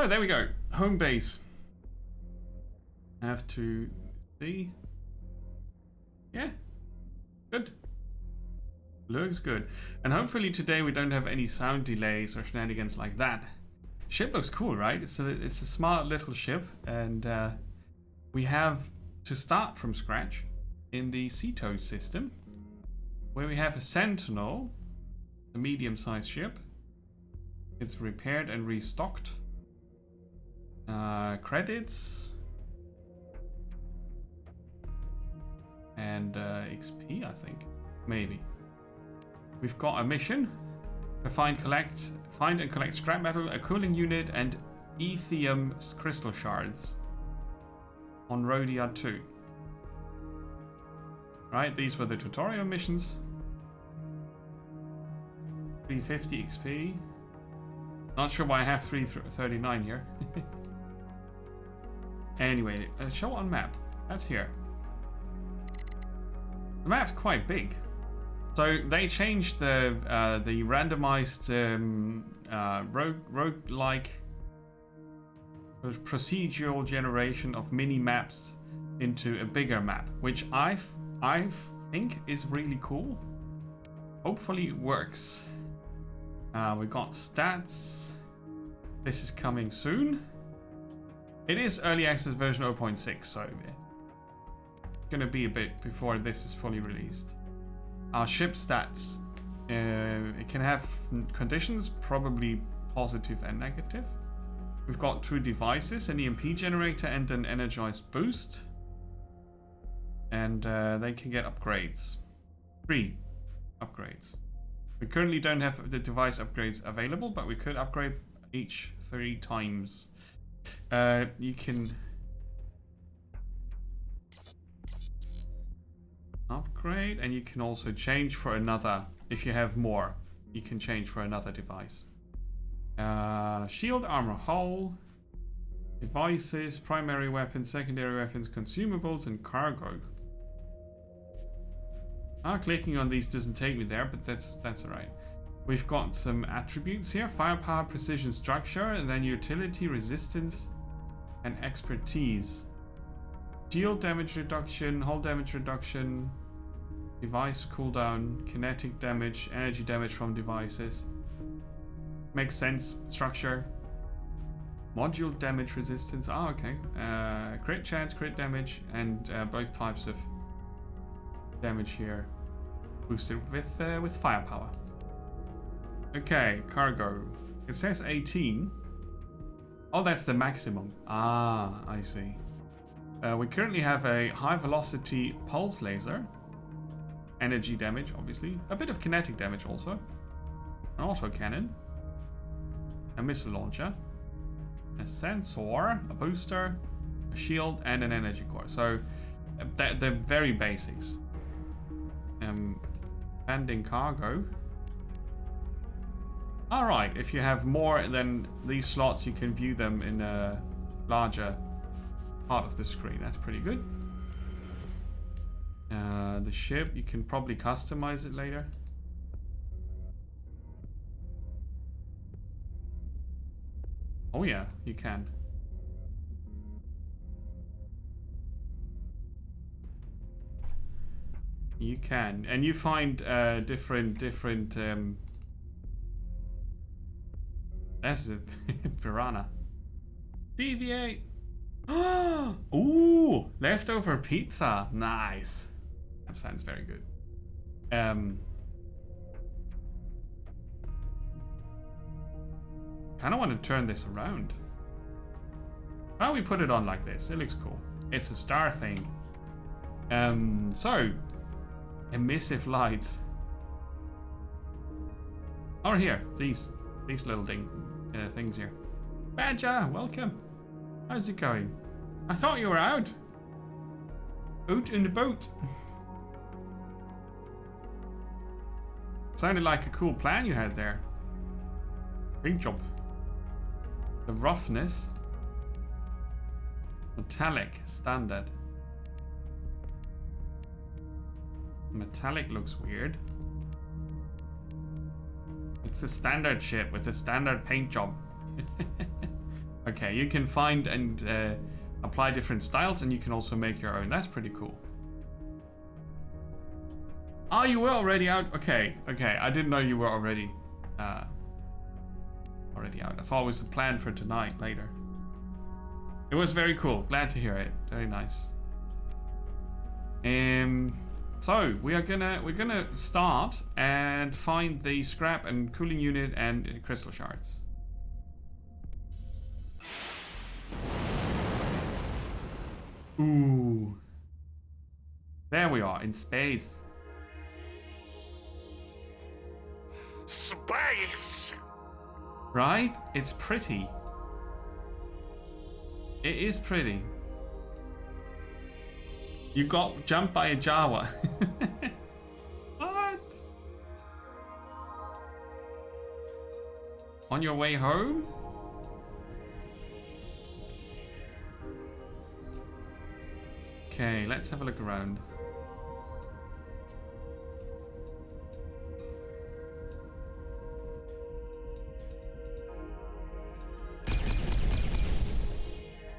Oh, there we go. Home base. Have to see. Yeah. Good. Looks good. And hopefully today we don't have any sound delays or shenanigans like that. Ship looks cool, right? It's a smart little ship, and we have to start from scratch in the Ceto system, where we have a Sentinel, a medium-sized ship. It's repaired and restocked. Credits and XP, I think, maybe. We've got a mission to find and collect scrap metal, a cooling unit, and ethium crystal shards on Rhodia 2. Right, these were the tutorial missions. 350 XP. Not sure why I have 339 here. Anyway, show on map. That's here. The map's quite big. So they changed the randomized roguelike procedural generation of mini maps into a bigger map, which I think is really cool. Hopefully it works. We got stats. This is coming soon. It is early access version 0.6, so it's gonna be a bit before this is fully released. Our ship stats. It can have conditions, probably positive and negative. We've got 2 devices, an EMP generator and an energized boost. And they can get upgrades. 3 upgrades. We currently don't have the device upgrades available, but we could upgrade each 3 times. You can upgrade, and you can also change for another. If you have more, you can change for another device. Shield, armor, hull, devices, primary weapons, secondary weapons, consumables, and cargo. Clicking on these doesn't take me there, but that's alright. We've got some attributes here: firepower, precision, structure, and then utility, resistance, and expertise. Shield damage reduction, hull damage reduction, device cooldown, kinetic damage, energy damage from devices. Makes sense. Structure. Module damage resistance. Okay. Crit chance, crit damage, and both types of damage here boosted with firepower. Okay, cargo. It says 18. Oh, that's the maximum. Ah, I see. We currently have a high velocity pulse laser. Energy damage, obviously. A bit of kinetic damage also. An autocannon. A missile launcher. A sensor. A booster. A shield. And an energy core. So, they're very basics. Landing cargo. Alright, if you have more than these slots, you can view them in a larger part of the screen. That's pretty good. The ship, you can probably customize it later. Oh yeah, you can. You can, and you find different. That's a piranha. Deviate. Ooh, leftover pizza. Nice. That sounds very good. Kind of want to turn this around. Why don't we put it on like this? It looks cool. It's a star thing. So emissive lights. Oh, here, these little things here. Badger, welcome. How's it going? I thought you were out. Out in the boat. Sounded like a cool plan you had there. Great job. The roughness. Metallic, standard. Metallic looks weird. It's a standard ship with a standard paint job. Okay, you can find and apply different styles, and you can also make your own. That's pretty cool. Oh, you were already out? Okay, okay. I didn't know you were already out. I thought it was a plan for tonight, later. It was very cool. Glad to hear it. Very nice. So we're gonna start and find the scrap and cooling unit and crystal shards. Ooh. There we are, in space. Space! Right? It's pretty. It is pretty. You got jumped by a Jawa. What? On your way home? Okay, let's have a look around.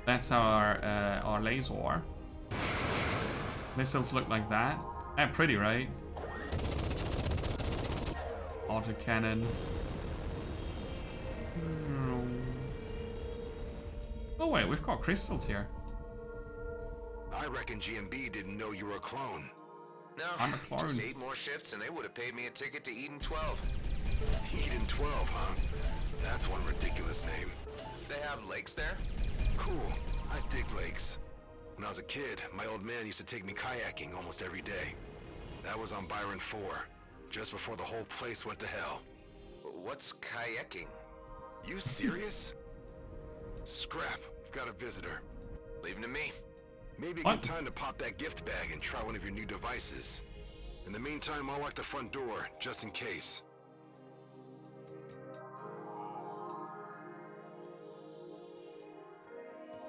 That's our laser. Missiles look like that. Pretty, right? Autocannon. Oh wait, we've got crystals here. I reckon GMB didn't know you were a clone. No, I'm a clone. Just 8 more shifts and they would have paid me a ticket to Eden 12. Eden 12, huh? That's one ridiculous name. They have lakes there? Cool. I dig lakes. When I was a kid, my old man used to take me kayaking almost every day. That was on Byron 4, just before the whole place went to hell. What's kayaking? You serious? Scrap, we've got a visitor. Leave him to me. Maybe a good time to pop that gift bag and try one of your new devices. In the meantime, I'll lock the front door, just in case.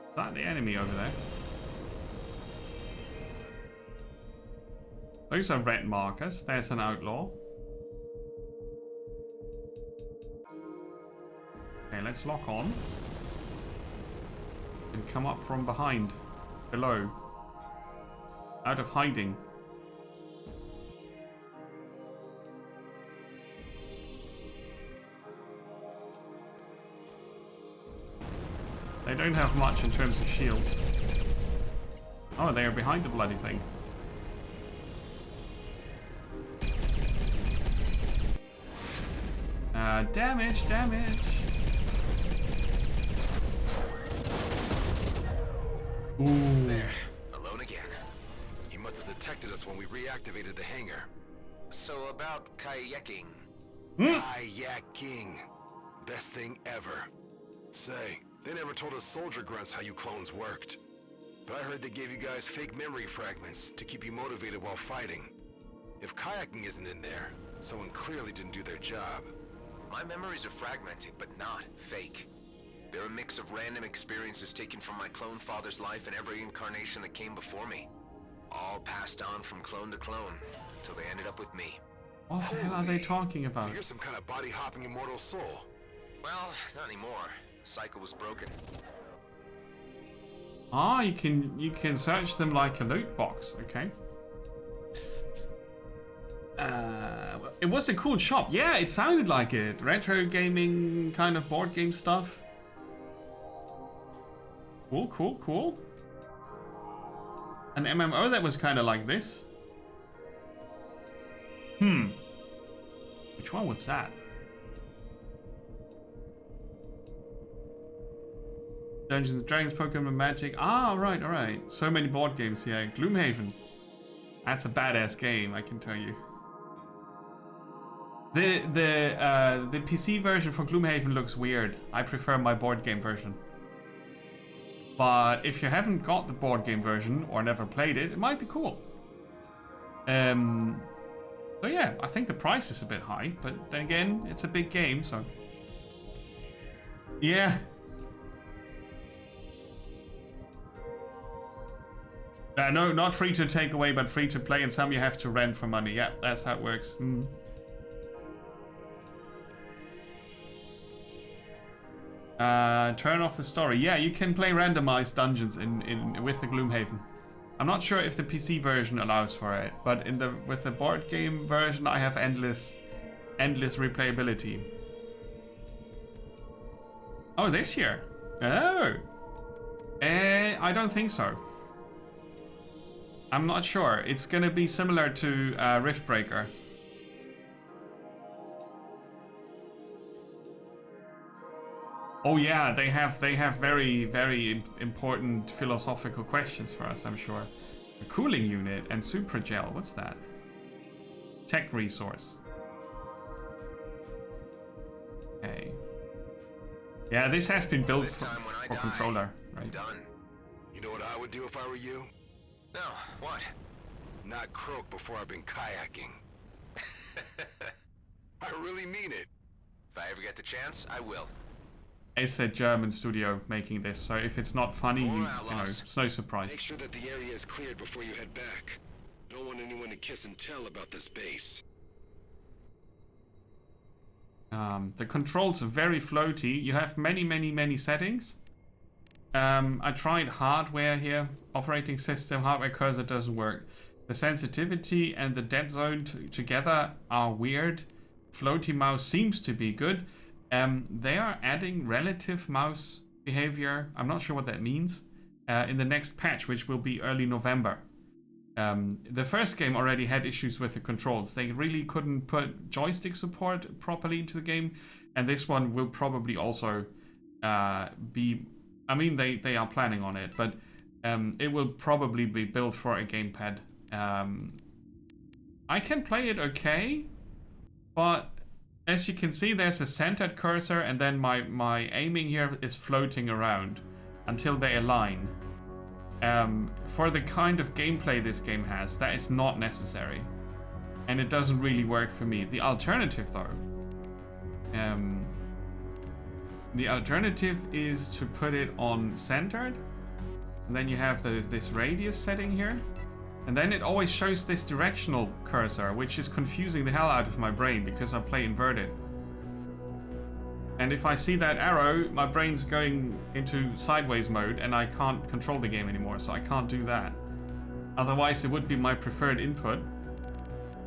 Is that the enemy over there? Those are red markers. There's an outlaw. Okay, let's lock on. And come up from behind. Below. Out of hiding. They don't have much in terms of shields. Oh, they are behind the bloody thing. Damage, damage. Ooh. There, alone again. He must have detected us when we reactivated the hangar. So about kayaking. Kayaking. Best thing ever. Say, they never told us soldier grunts how you clones worked. But I heard they gave you guys fake memory fragments to keep you motivated while fighting. If kayaking isn't in there, someone clearly didn't do their job. My memories are fragmented, but not fake. They're a mix of random experiences taken from my clone father's life and every incarnation that came before me. All passed on from clone to clone, until they ended up with me. What the hell are they talking about? So you're some kind of body-hopping immortal soul. Well, not anymore. The cycle was broken. Ah, you can search them like a loot box, okay. It was a cool shop. Yeah, it sounded like it. Retro gaming kind of board game stuff. Cool, cool, cool. An MMO that was kind of like this. Which one was that? Dungeons and Dragons, Pokemon Magic. Ah, right, alright. So many board games here. Gloomhaven. That's a badass game, I can tell you. The PC version for Gloomhaven looks weird. I prefer my board game version. But if you haven't got the board game version or never played it, it might be cool. So yeah, I think the price is a bit high, but then again, it's a big game, so yeah. No, not free to take away, but free to play, and some you have to rent for money. Yeah, that's how it works. Turn off the story. Yeah, you can play randomized dungeons with the Gloomhaven. I'm not sure if the PC version allows for it, but with the board game version, I have endless replayability. Oh, this year? Oh. I don't think so. I'm not sure. It's gonna be similar to Riftbreaker. Oh yeah, they have very, very important philosophical questions for us, I'm sure. A cooling unit and supragel, what's that? Tech resource. Okay. Yeah, this has been built for controller, right? Done. You know what I would do if I were you? No, what? Not croak before I've been kayaking. I really mean it. If I ever get the chance, I will. It's a German studio making this, so if it's not funny, you know, it's no surprise. Make sure that the area is cleared before you head back. Don't want anyone to kiss and tell about this base. The controls are very floaty. You have many settings. I tried hardware here. Operating system, hardware cursor doesn't work. The sensitivity and the dead zone together are weird. Floaty mouse seems to be good. They are adding relative mouse behavior. I'm not sure what that means. In the next patch, which will be early November. The first game already had issues with the controls. They really couldn't put joystick support properly into the game. And this one will probably also be... I mean, they are planning on it, but it will probably be built for a gamepad. I can play it okay, but as you can see, there's a centered cursor, and then my aiming here is floating around until they align. For the kind of gameplay this game has, that is not necessary. And it doesn't really work for me. The alternative, though... the alternative is to put it on centered. And then you have this radius setting here. And then it always shows this directional cursor, which is confusing the hell out of my brain because I play inverted. And if I see that arrow, my brain's going into sideways mode and I can't control the game anymore, so I can't do that. Otherwise, it would be my preferred input.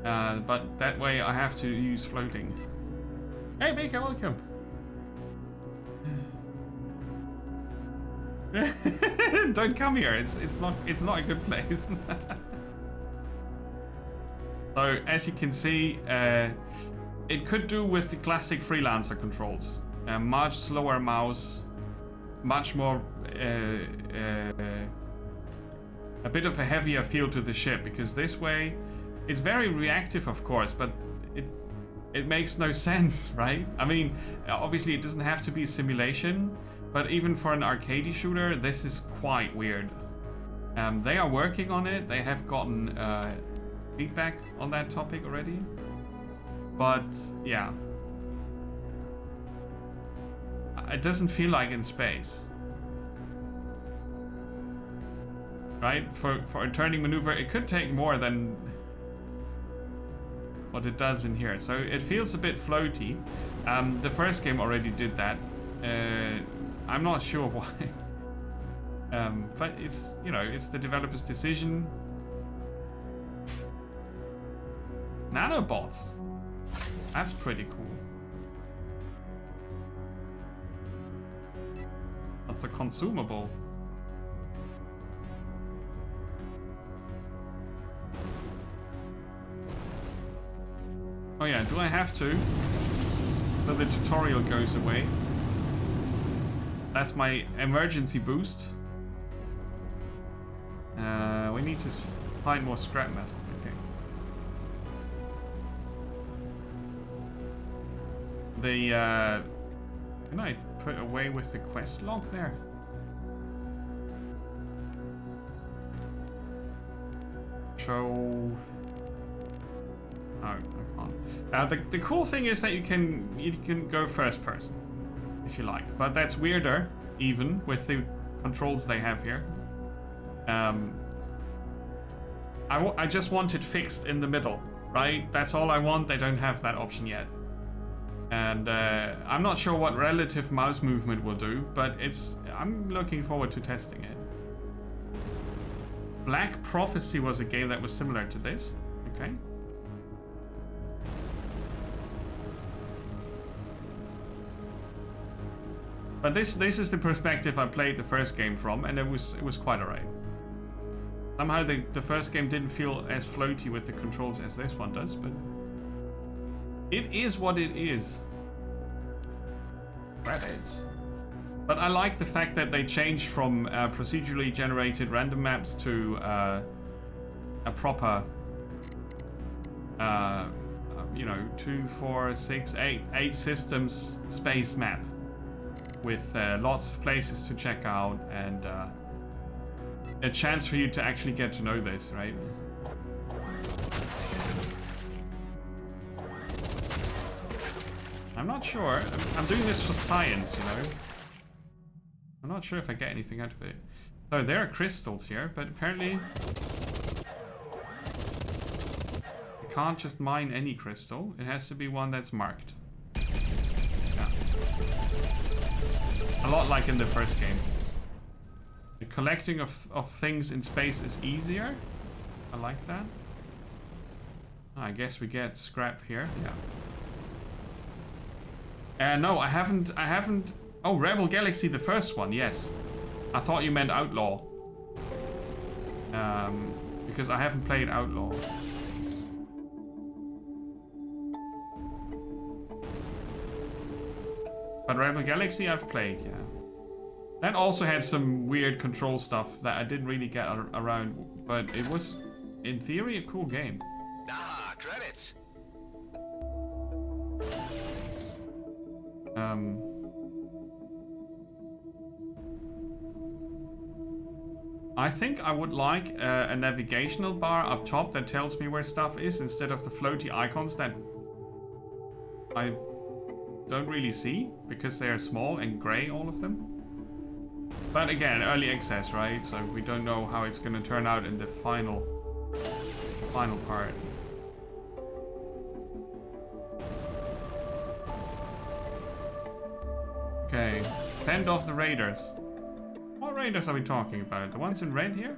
But that way I have to use floating. Hey, Baker, welcome! Don't come here. It's not a good place. So as you can see, it could do with the classic freelancer controls. Much slower mouse, much more a bit of a heavier feel to the ship, because this way it's very reactive, of course, but it makes no sense, right? I mean, obviously it doesn't have to be a simulation. But even for an arcade shooter, this is quite weird. They are working on it. They have gotten feedback on that topic already. But yeah, it doesn't feel like in space, right? For a turning maneuver, it could take more than what it does in here. So it feels a bit floaty. The first game already did that. I'm not sure why. But it's, you know, it's the developer's decision. Nanobots. That's pretty cool. That's a consumable. Oh yeah, do I have to? So the tutorial goes away. That's my emergency boost. We need to find more scrap metal. Okay. Can I put away with the quest log there? Show. No, I can't. The cool thing is that you can go first person, if you like, but that's weirder even with the controls they have here. I just want it fixed in the middle, right? That's all I want. They don't have that option yet. And I'm not sure what relative mouse movement will do, but I'm looking forward to testing it. Black Prophecy was a game that was similar to this. Okay. But this is the perspective I played the first game from, and it was quite alright. Somehow the first game didn't feel as floaty with the controls as this one does, but it is what it is. Rabbits. But I like the fact that they changed from procedurally generated random maps to a proper, you know, 2, 4, 6, 8 systems space map with lots of places to check out and a chance for you to actually get to know this, right? I'm not sure. I'm doing this for science, you know. I'm not sure if I get anything out of it. So there are crystals here, but apparently I can't just mine any crystal. It has to be one that's marked. Yeah. A lot like in the first game. The collecting of things in space is easier. I like that. I guess we get scrap here. Yeah. No, I haven't. Oh, Rebel Galaxy, the first one. Yes. I thought you meant Outlaw. Because I haven't played Outlaw. But Rebel Galaxy I've played, yeah. That also had some weird control stuff that I didn't really get around, but it was, in theory, a cool game. Ah, credits. I think I would like a navigational bar up top that tells me where stuff is instead of the floaty icons that I don't really see because they're small and gray, all of them. But again, early access, right? So we don't know how it's going to turn out in the final part. Okay, fend off the raiders. What raiders are we talking about? The ones in red here?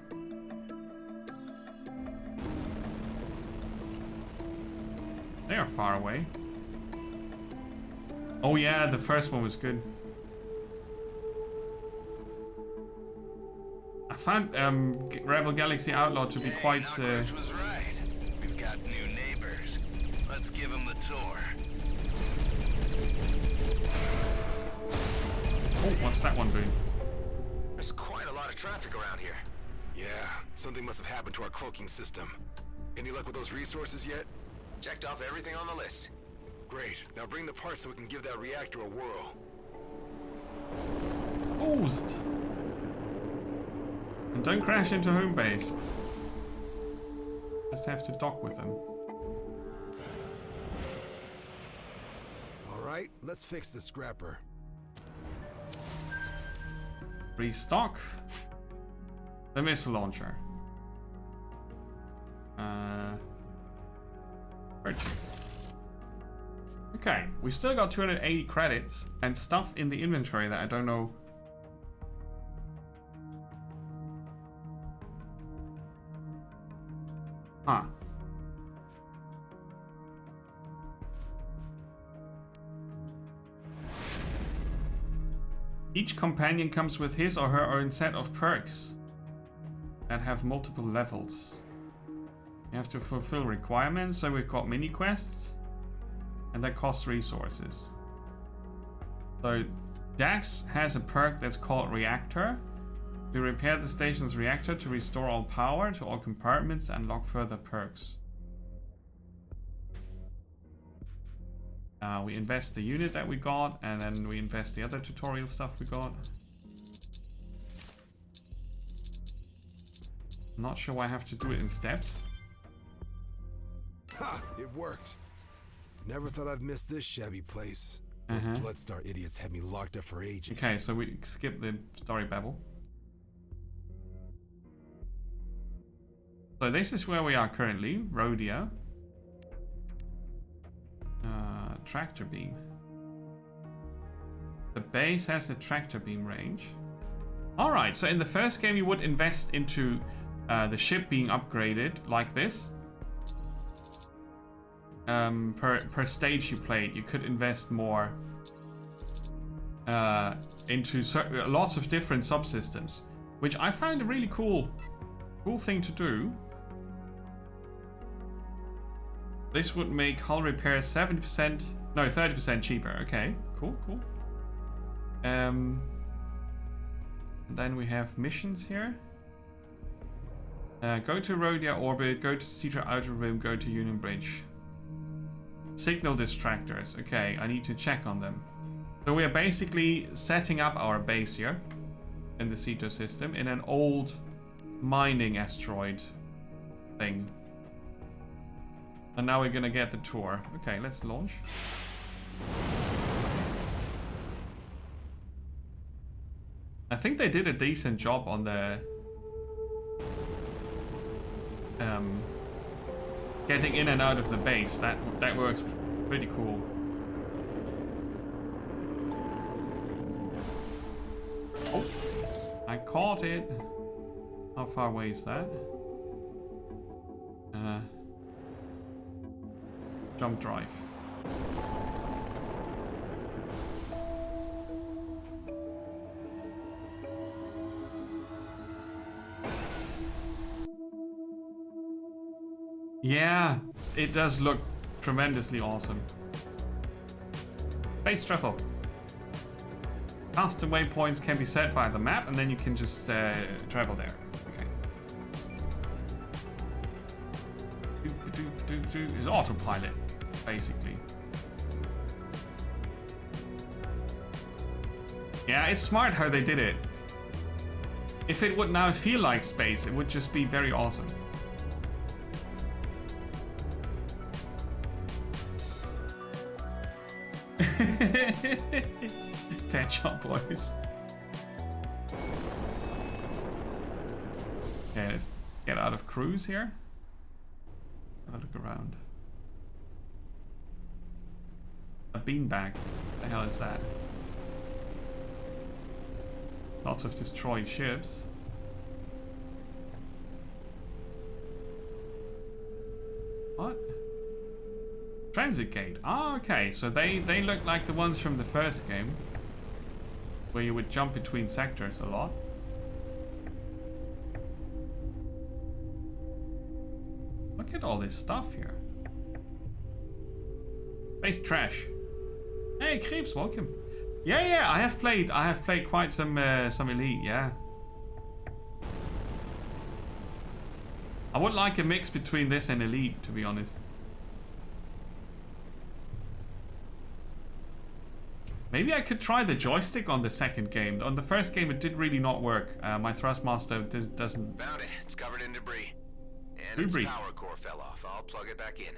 They are far away. Oh yeah, the first one was good. I found Rebel Galaxy Outlaw to be quite... was right. We've got new neighbors. Let's give them the tour. Oh, what's that one doing? There's quite a lot of traffic around here. Yeah, something must have happened to our cloaking system. Any luck with those resources yet? Checked off everything on the list. Great. Now bring the parts so we can give that reactor a whirl. Boost! And don't crash into home base. Just have to dock with them. All right, let's fix the scrapper. Restock the missile launcher. Purchase. Okay, we still got 280 credits and stuff in the inventory that I don't know. Huh. Each companion comes with his or her own set of perks that have multiple levels. You have to fulfill requirements, so we've got mini quests, and that costs resources. So Dax has a perk that's called Reactor. We repair the station's reactor to restore all power to all compartments and unlock further perks. We invest the unit that we got, and then we invest the other tutorial stuff we got. I'm not sure why I have to do it in steps. Ha! It worked. Never thought I'd miss this shabby place. Those Bloodstar idiots had me locked up for ages. Okay, so we skip the story babble. So this is where we are currently, Rhodia. Tractor beam. The base has a tractor beam range. Alright, so in the first game you would invest into the ship being upgraded like this. Per stage you played, you could invest more into lots of different subsystems, which I find a really cool thing to do. This would make hull repairs 70%, no, 30% cheaper. Okay, cool. And then we have missions here. Go to Rhodia orbit, go to Cedra Outer Rim, go to Union Bridge. Signal distractors. Okay, I need to check on them. So we are basically setting up our base here in the Ceto system in an old mining asteroid thing. And now we're gonna get the tour. Okay, let's launch. I think they did a decent job on the getting in and out of the base. That works pretty cool. Oh, I caught it. How far away is that? Jump drive. Yeah, it does look tremendously awesome. Base travel. Custom waypoints can be set by the map, and then you can just travel there. Okay. Is autopilot, basically. Yeah, it's smart how they did it. If it would now feel like space, it would just be very awesome. Pet shop boys. Okay, let's get out of cruise here. Have a look around. A beanbag. What the hell is that? Lots of destroyed ships. What? Transit gate. Ah, okay. So they look like the ones from the first game, where you would jump between sectors a lot. Look at all this stuff here. Base trash. Hey, Creeps, welcome. Yeah. I have played quite some Elite. Yeah. I would like a mix between this and Elite, to be honest. Maybe I could try the joystick on the second game. On the first game, it did really not work. My Thrustmaster doesn't... Found it. It's covered in debris. And its power core fell off. I'll plug it back in.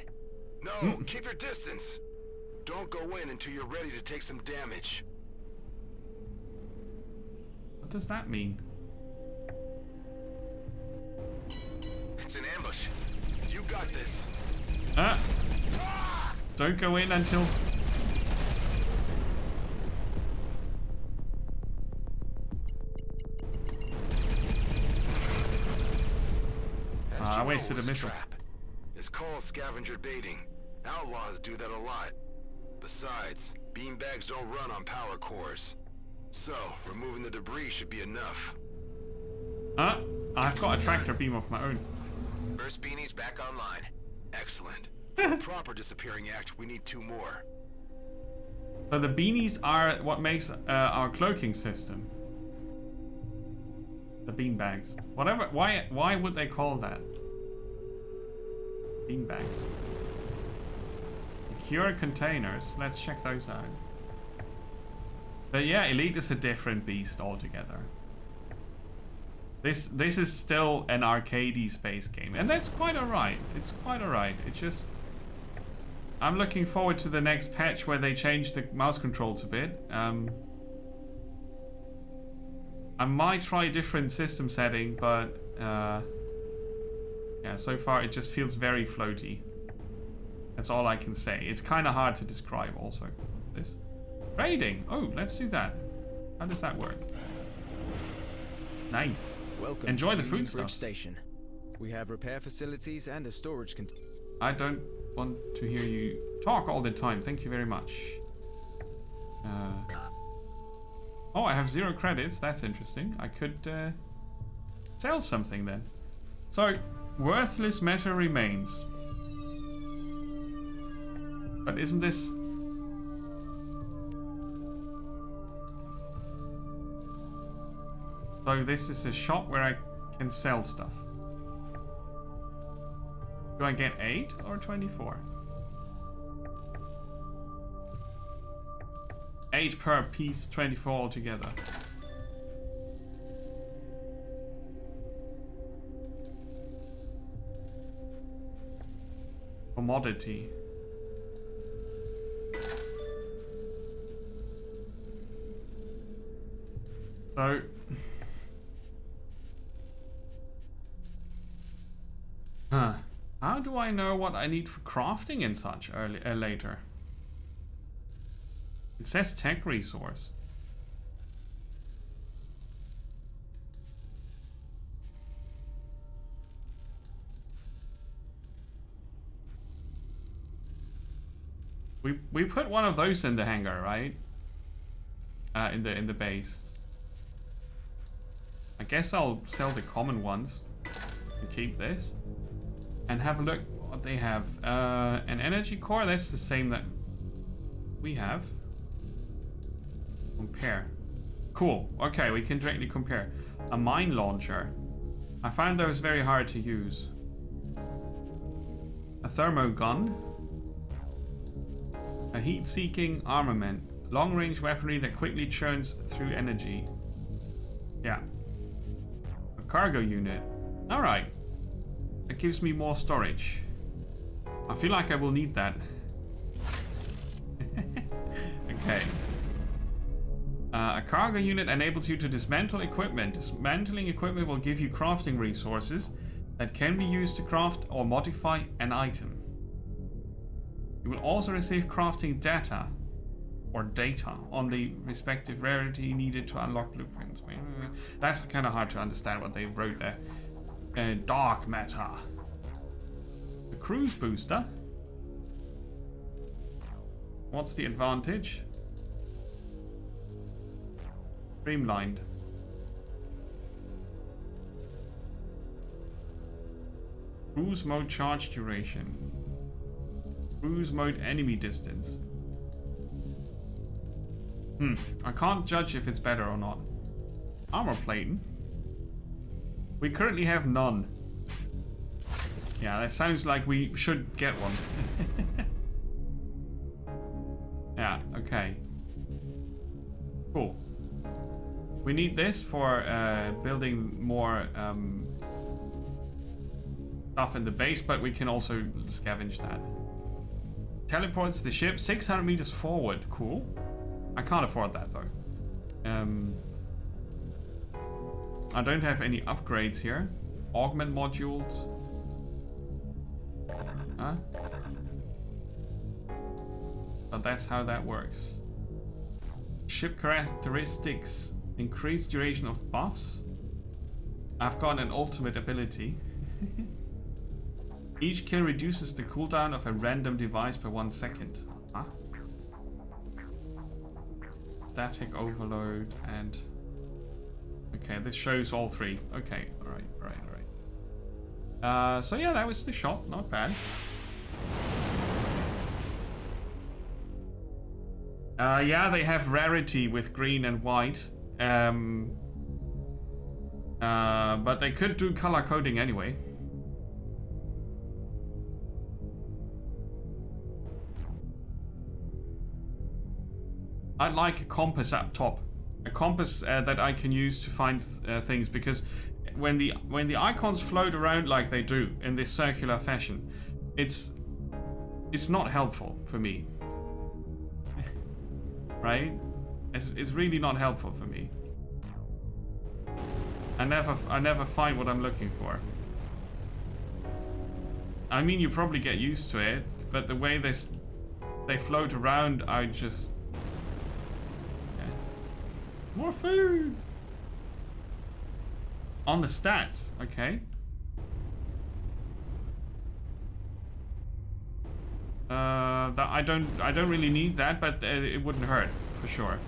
No, keep your distance. Don't go in until you're ready to take some damage. What does that mean? It's an ambush. You got this. Don't go in until... I wasted a missile. It's called scavenger baiting. Outlaws do that a lot. Besides, beanbags don't run on power cores. So, removing the debris should be enough. I've got a tractor beam of my own. First beanie's back online. Excellent. For a proper disappearing act, we need 2 more. So the beanies are what makes our cloaking system. The beanbags. Whatever. Why would they call that? Beanbags. Secure containers. Let's check those out. But yeah, Elite is a different beast altogether. This is still an arcadey space game, and that's quite alright. It's quite alright. It just... I'm looking forward to the next patch where they change the mouse controls a bit. I might try a different system setting, but yeah, so far it just feels very floaty. That's all I can say. It's kind of hard to describe also. This. Trading. Oh, let's do that. How does that work? Nice. Welcome Enjoy to the Union Bridge foodstuffs. Station. We have repair facilities and a storage container. I don't want to hear you talk all the time. Thank you very much. Oh, I have 0 credits. That's interesting. I could sell something then. So, worthless metal remains. But isn't this... So this is a shop where I can sell stuff. Do I get 8 or 24? 8 per piece, 24 altogether. Commodity. So... Huh. How do I know what I need for crafting and such later? It says tech resource. We put one of those in the hangar, right? In the base. I guess I'll sell the common ones and keep this. And have a look what they have. An energy core, that's the same that we have. Compare. Cool. Okay, we can directly compare. A mine launcher. I find those very hard to use. A thermo gun. A heat-seeking armament. Long-range weaponry that quickly churns through energy. Yeah. A cargo unit. Alright. That gives me more storage. I feel like I will need that. Okay. A cargo unit enables you to dismantle equipment. Dismantling equipment will give you crafting resources that can be used to craft or modify an item. You will also receive crafting data on the respective rarity needed to unlock blueprints. That's kind of hard to understand what they wrote there. Dark matter. A cruise booster. What's the advantage? Streamlined. Cruise mode charge duration. Cruise mode enemy distance. I can't judge if it's better or not. Armor plating. We currently have none. Yeah, that sounds like we should get one. Yeah, okay. Cool. We need this for building more stuff in the base, but we can also scavenge that. Teleports the ship 600 meters forward. Cool. I can't afford that though. I don't have any upgrades here. Augment modules. Huh? But that's how that works. Ship characteristics. Increased duration of buffs. I've got an ultimate ability. Each kill reduces the cooldown of a random device by 1 second. Huh? Static overload and... Okay, this shows all 3. Okay, alright. So yeah, that was the shop. Not bad. Yeah, they have rarity with green and white. But they could do color coding anyway. I'd like a compass up top. A compass that I can use to find things, because when the icons float around like they do in this circular fashion, it's not helpful for me. Right? It's really not helpful for me. I never find what I'm looking for. I mean, you probably get used to it, but the way they float around, I just More food! On the stats, okay. That I don't really need that, but it wouldn't hurt for sure.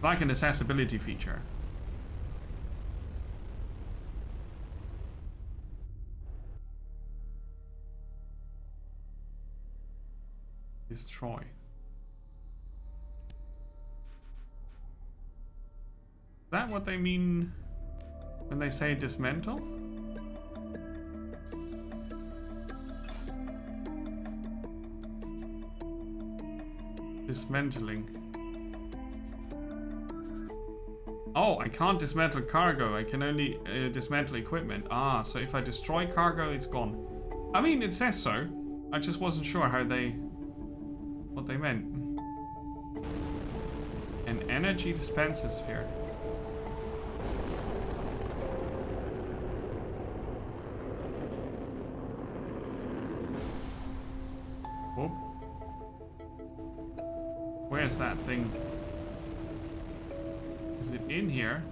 Like an accessibility feature. Destroy. Is that what they mean when they say dismantle? Dismantling. Oh, I can't dismantle cargo. I can only dismantle equipment. Ah, so if I destroy cargo, it's gone. I mean, it says so. I just wasn't sure what they meant. An energy dispenser sphere. Oh. Where's that thing? Is it in here?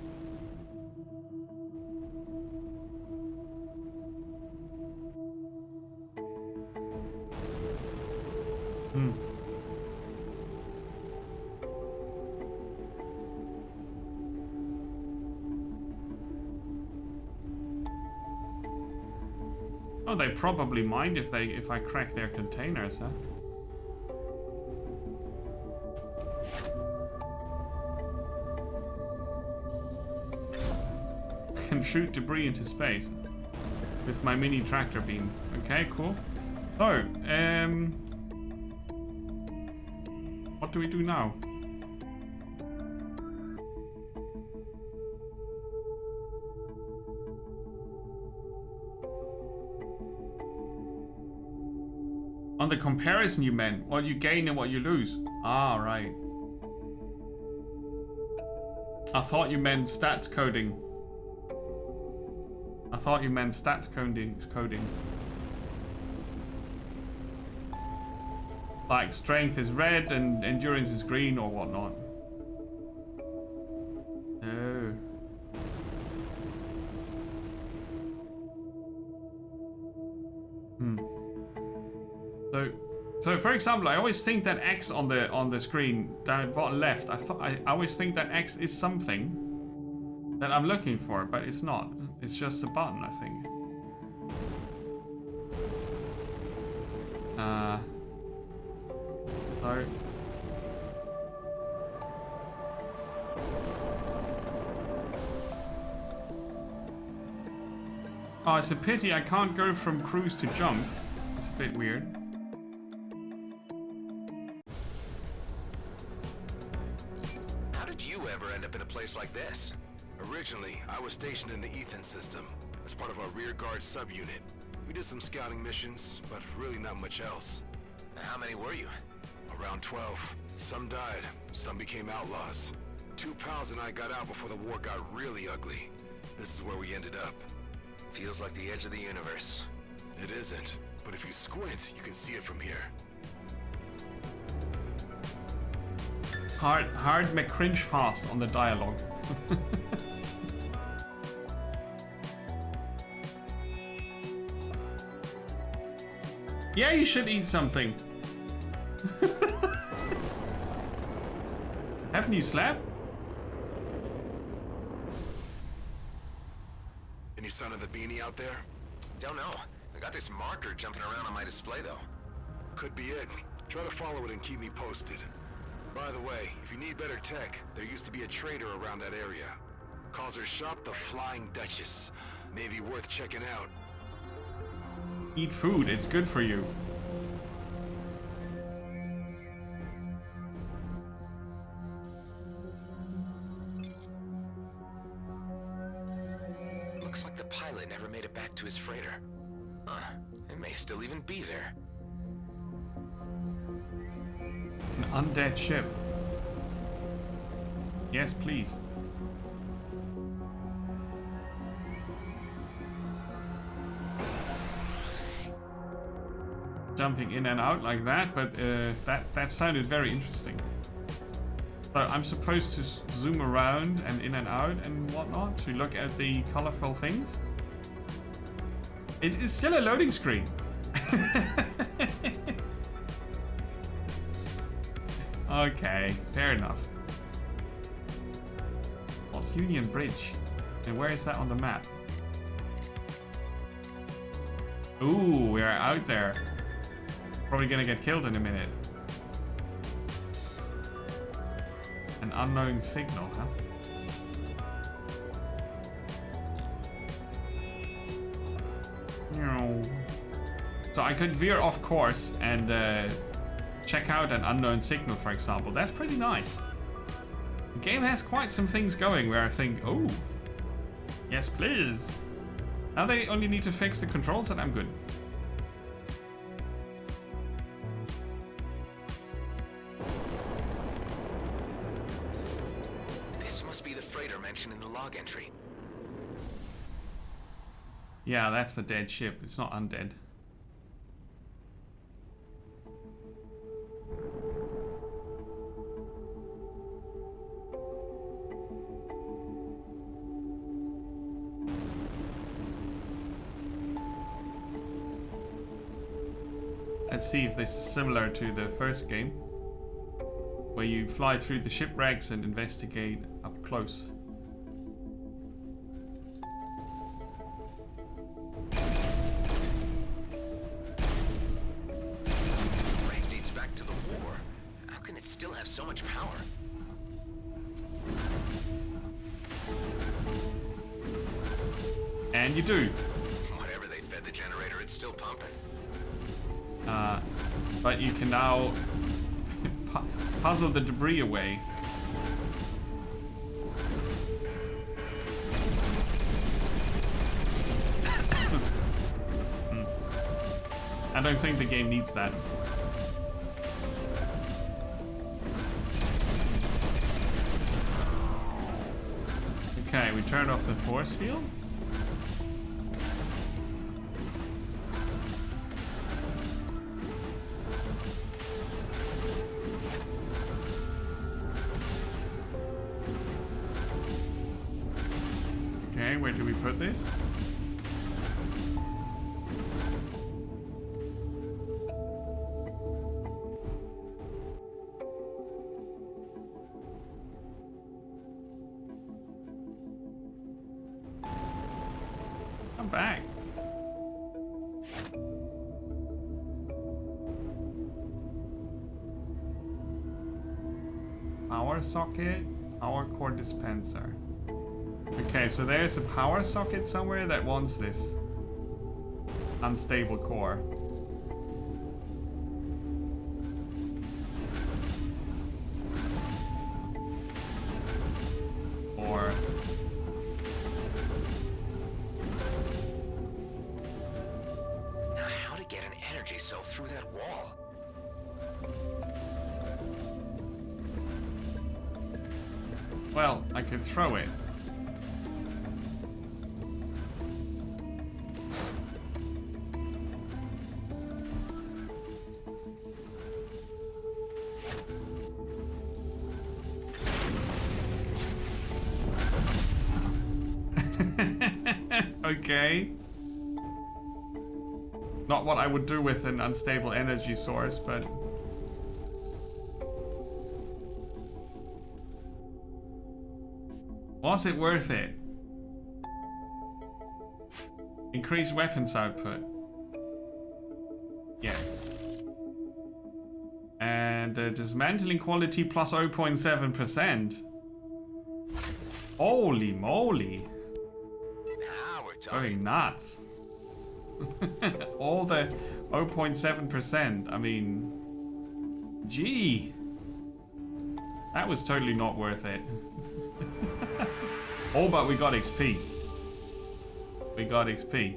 Oh, they probably mind if I crack their containers, huh? Can shoot debris into space with my mini tractor beam. Okay, cool. So, what do we do now? On the comparison you meant, what you gain and what you lose. Ah, right. I thought you meant stats coding. I thought you meant stats coding. Like strength is red and endurance is green or whatnot. Oh. So for example, I always think that X on the screen down at the bottom left. I always think that X is something that I'm looking for, but it's not. It's just a button, I think. So. Oh, it's a pity I can't go from cruise to jump. It's a bit weird. How did you ever end up in a place like this? Originally, I was stationed in the Ethan system as part of our rear guard subunit. We did some scouting missions, but really not much else. How many were you? Around 12. Some died, some became outlaws. 2 pals and I got out before the war got really ugly. This is where we ended up. Feels like the edge of the universe. It isn't, but if you squint, you can see it from here. Hard McCringe fast on the dialogue. Yeah, you should eat something. Haven't you slept? Any sign of the beanie out there? Don't know. I got this marker jumping around on my display though. Could be it. Try to follow it and keep me posted. By the way, if you need better tech, there used to be a trader around that area. Calls her shop the Flying Duchess. Maybe worth checking out. Eat food, it's good for you. Looks like the pilot never made it back to his freighter. It may still even be there. An undead ship. Yes, please. Jumping in and out like that, but that sounded very interesting. So I'm supposed to zoom around and in and out and whatnot to look at the colorful things. It is still a loading screen. Okay, fair enough. What's Union Bridge? And where is that on the map? Ooh, we're out there. Probably gonna get killed in a minute. An unknown signal, huh? So I could veer off course and check out an unknown signal, for example. That's pretty nice. The game has quite some things going where I think, oh, yes, please. Now they only need to fix the controls and I'm good. This must be the freighter mentioned in the log entry. Yeah, that's a dead ship. It's not undead. Let's see if this is similar to the first game, where you fly through the shipwrecks and investigate up close. Ray dates back to the war. How can it still have so much power? And you do. Whatever they fed the generator, it's still pumping. But you can now puzzle the debris away. I don't think the game needs that. Okay, we turned off the force field. Okay, where do we put this? I'm back. Power socket, power cord dispenser. Okay, so there's a power socket somewhere that wants this unstable core. Or Now, how to get an energy cell through that wall? well, I could throw it. Okay. Not what I would do with an unstable energy source, but... was it worth it? Increase weapons output. Yes. And dismantling quality plus 0.7%. Holy moly. Now we're talking. Going nuts. All the 0.7%. I mean, gee. That was totally not worth it. Oh, but we got XP. We got XP.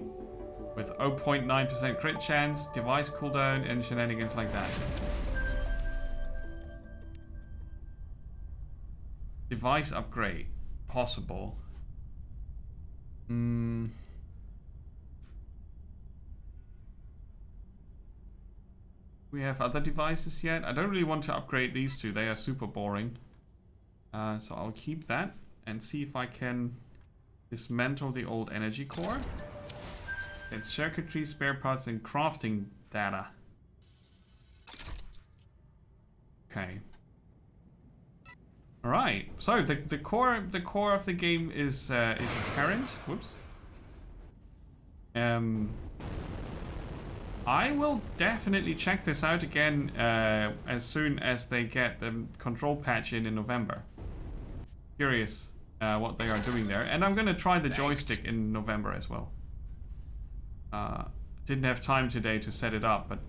With 0.9% crit chance, device cooldown, and shenanigans like that. Device upgrade. Possible. We have other devices yet? I don't really want to upgrade these two. They are super boring. So I'll keep that and see if I can dismantle the old energy core. It's circuitry, spare parts, and crafting data. Okay. All right. So the core of the game is apparent. Whoops. I will definitely check this out again as soon as they get the control patch in November. Curious what they are doing there, and I'm gonna try the joystick in November as well. Didn't have time today to set it up, but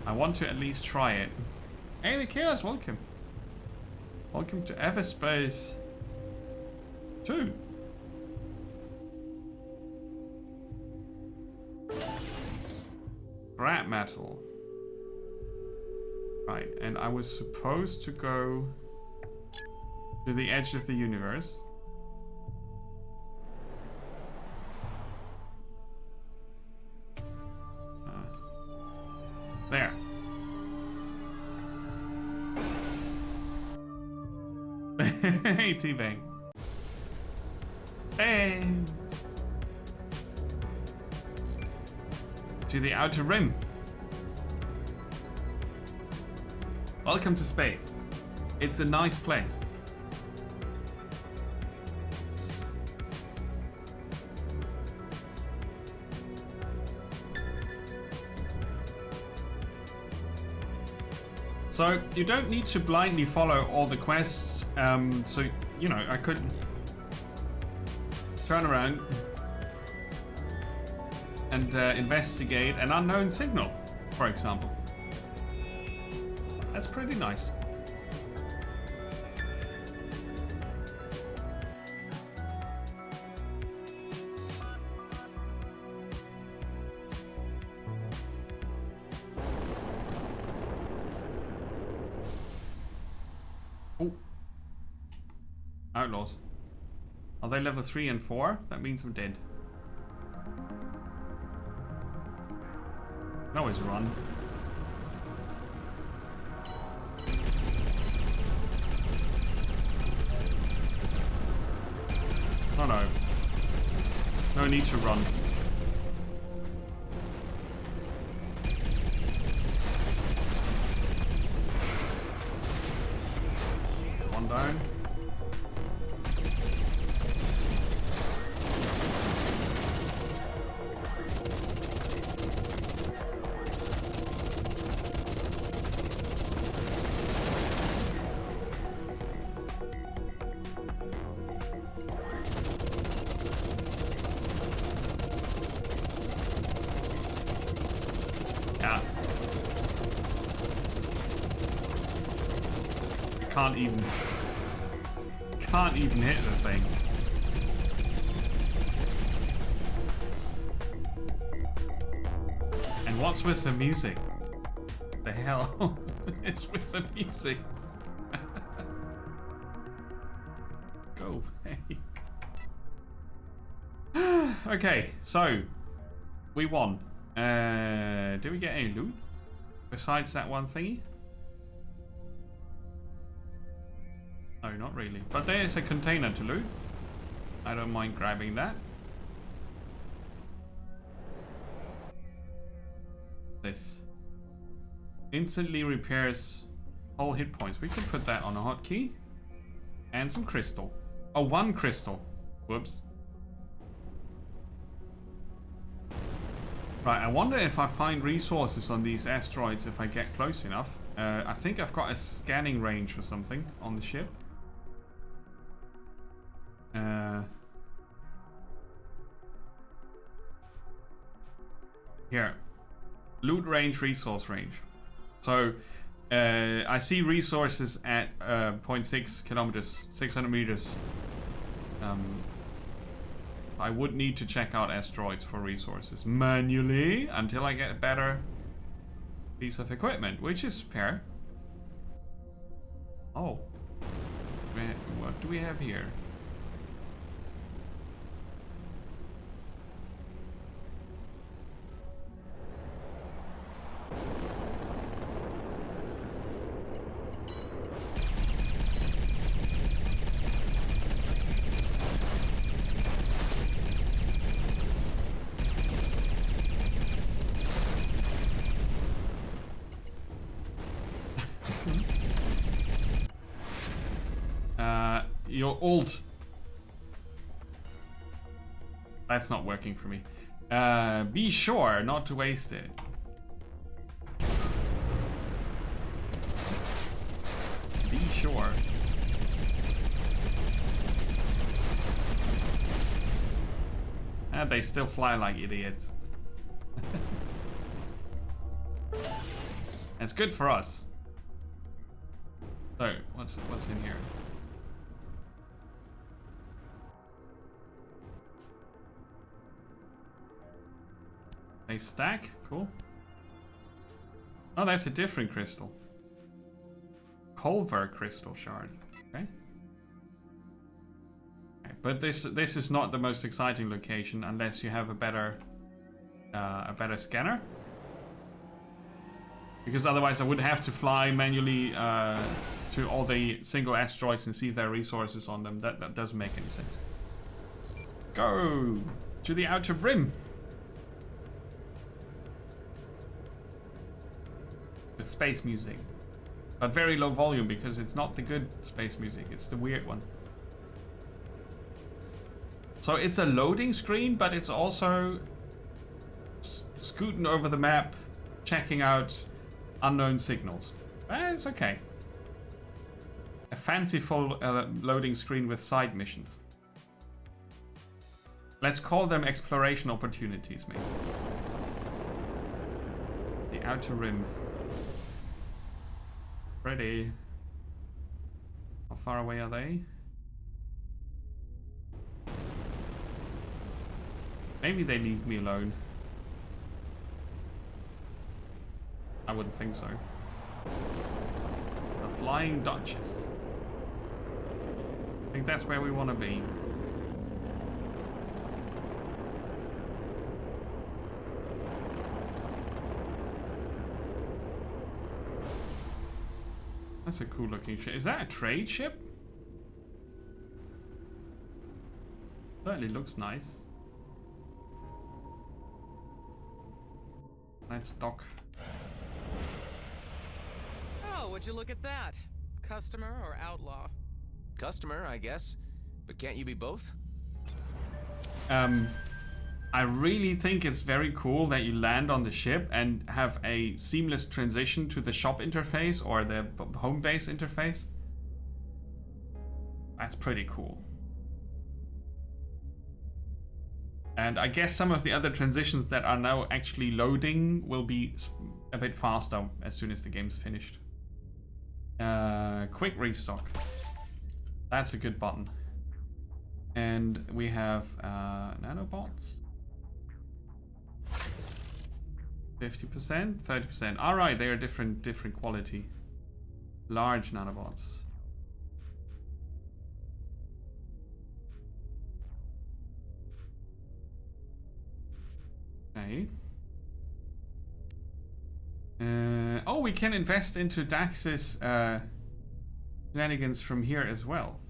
I want to at least try it. Hey, the Chaos, welcome. Welcome to Everspace 2. Scrap metal. Right, and I was supposed to go to the edge of the universe. There. Hey, T-Bang. Hey. To the outer rim. Welcome to space. It's a nice place. So you don't need to blindly follow all the quests. So, you know, I could turn around and investigate an unknown signal, for example. That's pretty nice. Oh. Outlaws. Are they level 3 and 4? That means I'm dead. Can always run. Oh no. No need to run. One down. Can't even hit the thing. And what's with the music? The hell is with the music? Go away. Okay, so we won. Did we get any loot besides that one thingy? No, not really. But there is a container to loot. I don't mind grabbing that. This. Instantly repairs whole hit points. We can put that on a hotkey. And some crystal. Oh, one crystal. Whoops. Right, I wonder if I find resources on these asteroids if I get close enough. I think I've got a scanning range or something on the ship. Here. Loot range, resource range. So, I see resources at 0.6 kilometers, 600 meters. I would need to check out asteroids for resources manually until I get a better piece of equipment, which is fair. Oh. What do we have here? your ult. That's not working for me. Be sure not to waste it. Be sure. And they still fly like idiots. It's good for us. So, what's in here? They stack? Cool. Oh, that's a different crystal. Culver crystal shard. Okay. But this is not the most exciting location unless you have a better scanner. Because otherwise I would have to fly manually to all the single asteroids and see if there are resources on them. That doesn't make any sense. Go to the outer rim. With space music. But very low volume because it's not the good space music, it's the weird one. So it's a loading screen, but it's also scooting over the map, checking out unknown signals. It's okay. A fanciful loading screen with side missions. Let's call them exploration opportunities, maybe. The outer rim. Ready. How far away are they? Maybe they leave me alone. I wouldn't think so. The Flying Duchess. I think that's where we want to be. That's a cool looking ship. Is that a trade ship? Certainly looks nice. Let's dock. Oh, would you look at that? Customer or outlaw? Customer, I guess. But can't you be both? I really think it's very cool that you land on the ship and have a seamless transition to the shop interface or the home base interface. That's pretty cool. And I guess some of the other transitions that are now actually loading will be a bit faster as soon as the game's finished. Quick restock. That's a good button. And we have nanobots. 50%, 30%. All right, they are different quality. Large nanobots. Okay. Oh, we can invest into Dax's shenanigans from here as well.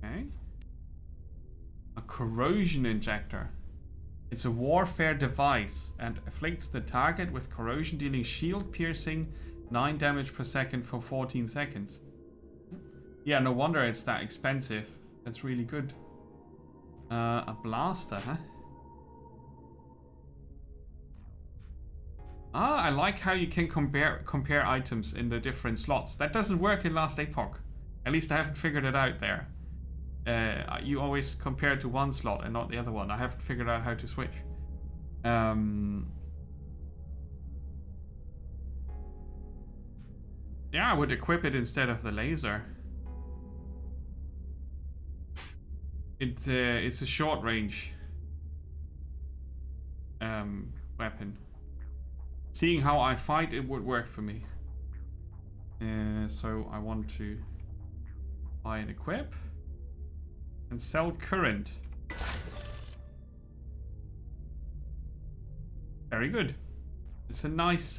Okay. A corrosion injector. It's a warfare device and afflicts the target with corrosion, dealing shield piercing 9 damage per second for 14 seconds. Yeah, no wonder it's that expensive. That's really good. A blaster, huh? Ah, I like how you can compare items in the different slots. That doesn't work in Last Epoch. At least I haven't figured it out there. You always compare to one slot and not the other one. I haven't figured out how to switch. Yeah, I would equip it instead of the laser. It's a short range weapon. Seeing how I fight, it would work for me. So I want to buy and equip and sell current. Very good. It's a nice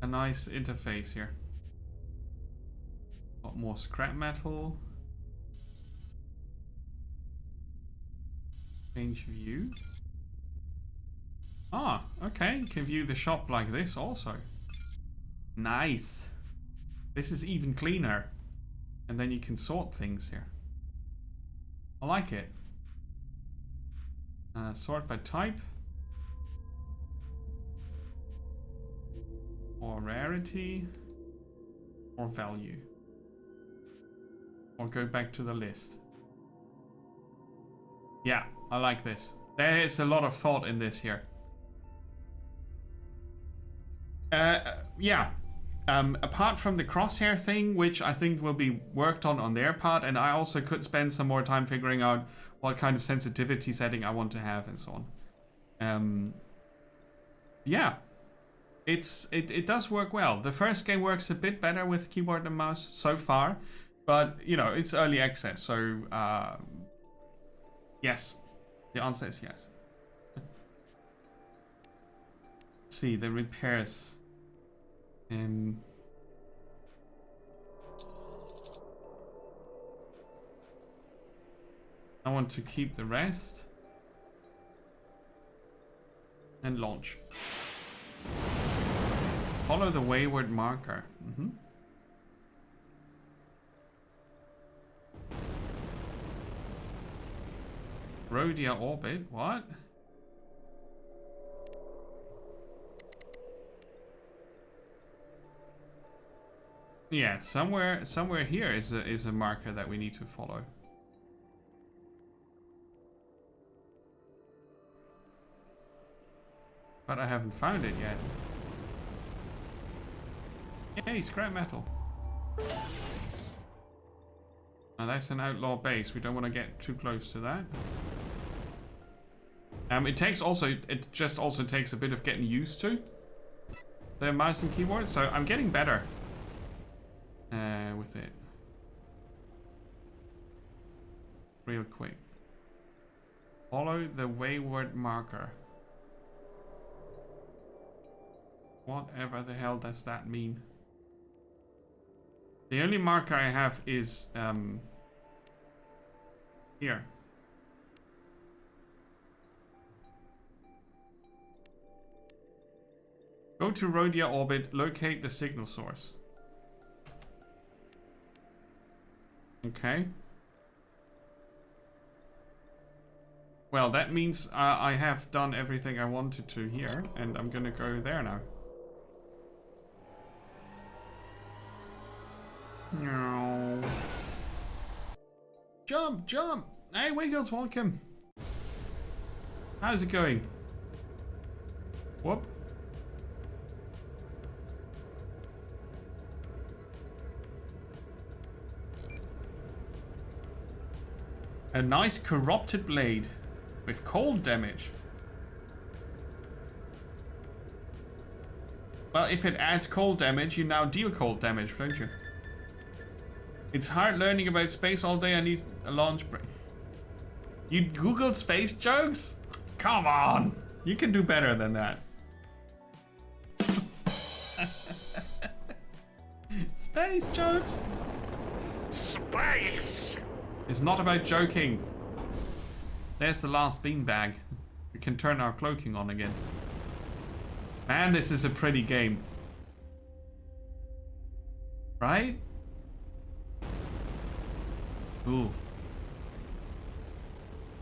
interface here. Got more scrap metal. Change view. Ah, okay. You can view the shop like this also. Nice. This is even cleaner. And then you can sort things here. I like it. Sort by type. Or rarity. Or value. Or go back to the list. Yeah, I like this. There is a lot of thought in this here. Yeah. Apart from the crosshair thing, which I think will be worked on their part, and I also could spend some more time figuring out what kind of sensitivity setting I want to have and so on. Yeah. It does work well. The first game works a bit better with keyboard and mouse so far, but you know, it's early access, so yes. The answer is yes. Let's see the repairs. I want to keep the rest and launch. Follow the wayward marker. Rhodia orbit, what? Yeah, somewhere here is a marker that we need to follow. But I haven't found it yet. Yay, scrap metal. Now that's an outlaw base. We don't want to get too close to that. It just also takes a bit of getting used to the mouse and keyboard, so I'm getting better with it. Real quick. Follow the wayward marker. Whatever the hell does that mean? The only marker I have is here. Go to Rhodia orbit, locate the signal source. Okay. Well, that means I have done everything I wanted to here, and I'm gonna go there now. No. Jump, jump! Hey, Wiggles, welcome. How's it going? Whoop. A nice corrupted blade with cold damage. Well, if it adds cold damage, you now deal cold damage, don't you? It's hard learning about space all day. I need a launch break. You googled space jokes? Come on! You can do better than that. Space jokes? Space! It's not about joking. There's the last beanbag. We can turn our cloaking on again. Man, this is a pretty game. Right? Ooh.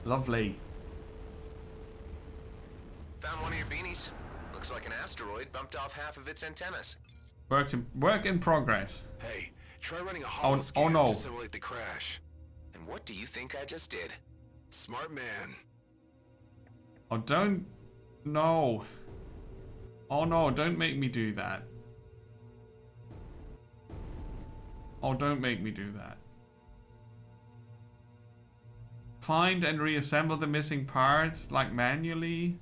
Lovely. Found one of your beanies. Looks like an asteroid bumped off half of its antennas. Work in progress. Hey, try running a hollow scan oh no. to simulate the crash. And what do you think I just did? Smart man. Oh, don't. No. Oh no, don't make me do that. Oh, don't make me do that. Find and reassemble the missing parts, like manually.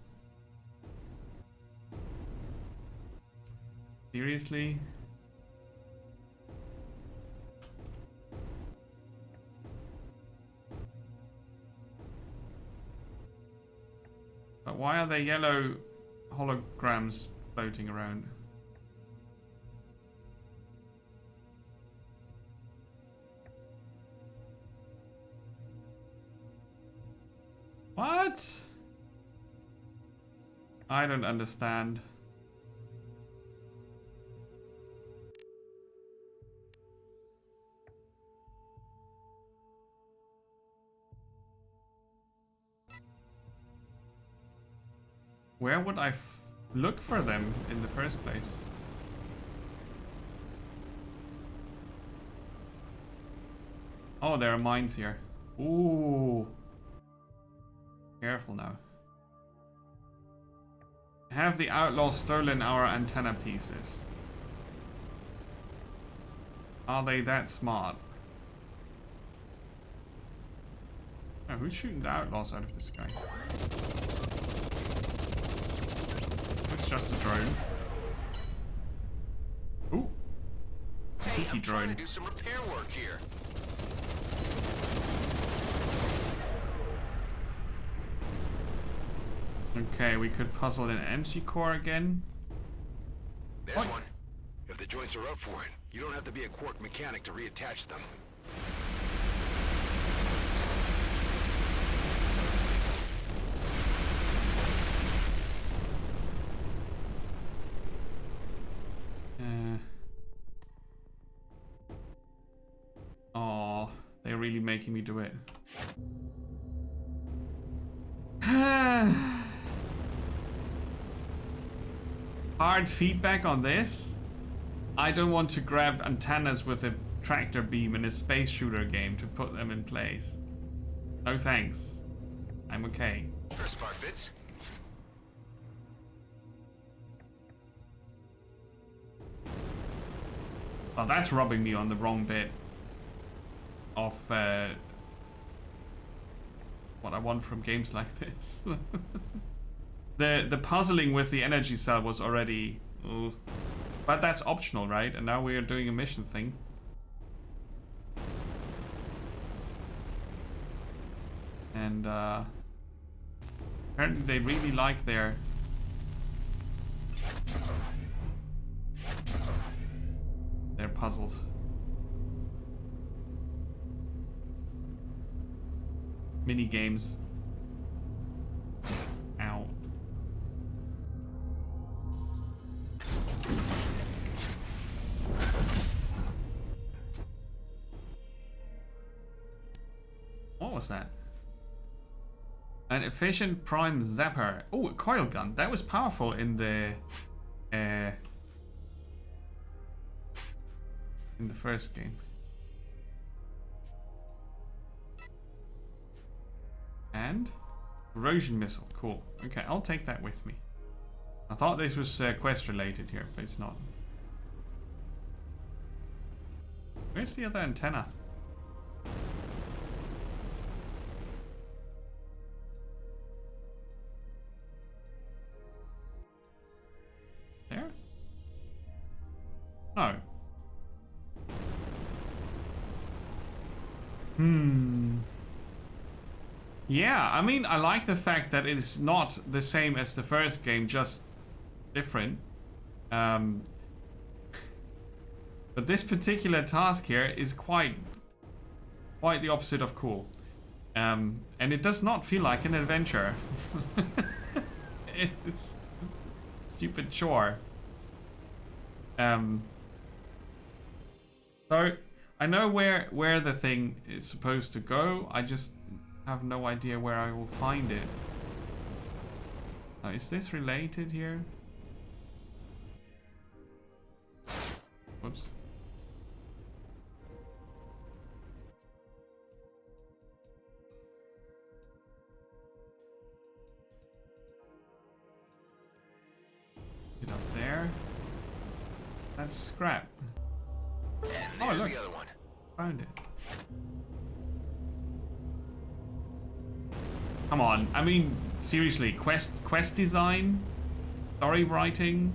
Seriously? But why are there yellow holograms floating around? What? I don't understand. Where would I look for them in the first place? Oh, there are mines here. Ooh. Careful now. Have the outlaws stolen our antenna pieces? Are they that smart? Oh, who's shooting the outlaws out of the sky? It's just a drone. Ooh. Hey, I'm drone. trying to do some repair work here. Okay, we could puzzle an energy core again. There's one. If the joints are up for it, you don't have to be a Quark mechanic to reattach them. Oh, they're really making me do it. Hard feedback on this. I don't want to grab antennas with a tractor beam in a space shooter game to put them in place. No thanks. I'm okay. First part fits. Well, that's rubbing me on the wrong bit of what I want from games like this. The puzzling with the energy cell was already... Ugh. But that's optional, right? And now we are doing a mission thing. And apparently they really like their puzzles. Mini games. Ow. What was that? An efficient prime zapper. Oh, a coil gun. That was powerful in the first game. And corrosion missile. Cool. Okay, I'll take that with me. I thought this was quest related here, but it's not. Where's the other antenna? There? No. Yeah, I mean, I like the fact that it is not the same as the first game, just different. But this particular task here is quite the opposite of cool. And it does not feel like an adventure. It's a stupid chore. So I know where the thing is supposed to go. I just have no idea where I will find it. Now, is this related here? Whoops. Get up there. That's scrap. And Oh, there's look. the other one. Found it. Come on, I mean, seriously, quest design, story writing.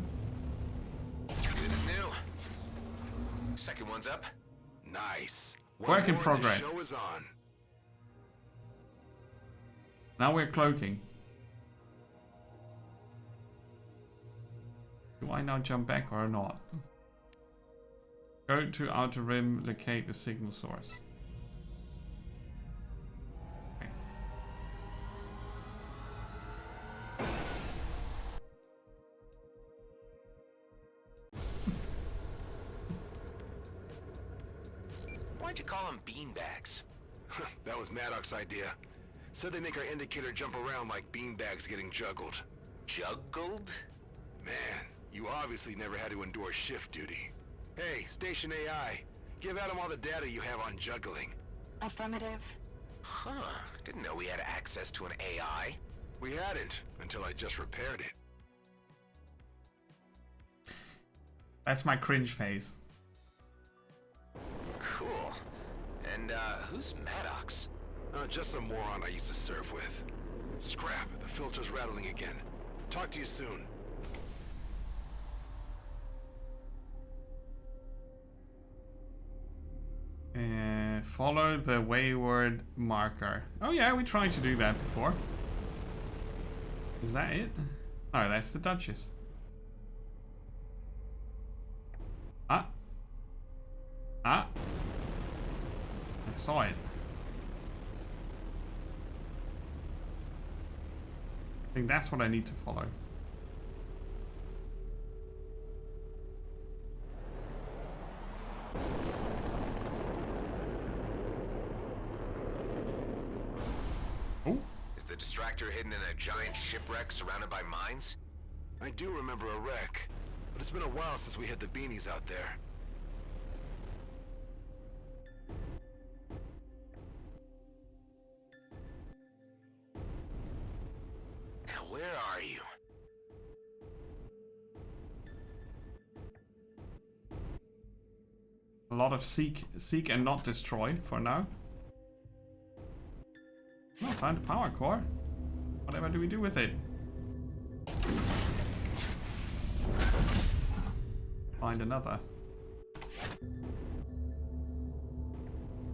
Good as new. Second one's up. Nice. Work in more and the progress. show is on. Now we're cloaking. Do I now jump back or not? Go to outer rim, locate the signal source. Okay. Why'd you call them beanbags? That was Maddox's idea. Said they make our indicator jump around like beanbags getting juggled. Juggled? Man, you obviously never had to endure shift duty. Hey, Station AI, give Adam all the data you have on juggling. Affirmative. Huh. Didn't know we had access to an AI. We hadn't, until I just repaired it. That's my cringe phase. Cool. And, who's Maddox? Just some moron I used to serve with. Scrap, the filter's rattling again. Talk to you soon. Follow the wayward marker. Oh yeah, we tried to do that before. Is that it? Oh, that's the Duchess. Ah. Ah. I saw it. I think that's what I need to follow. Oh. Is the distractor hidden in a giant shipwreck surrounded by mines? I do remember a wreck, but it's been a while since we had the beanies out there. Now, where are you? A lot of seek and not destroy for now. Oh, find a power core. Whatever do we do with it? Find another.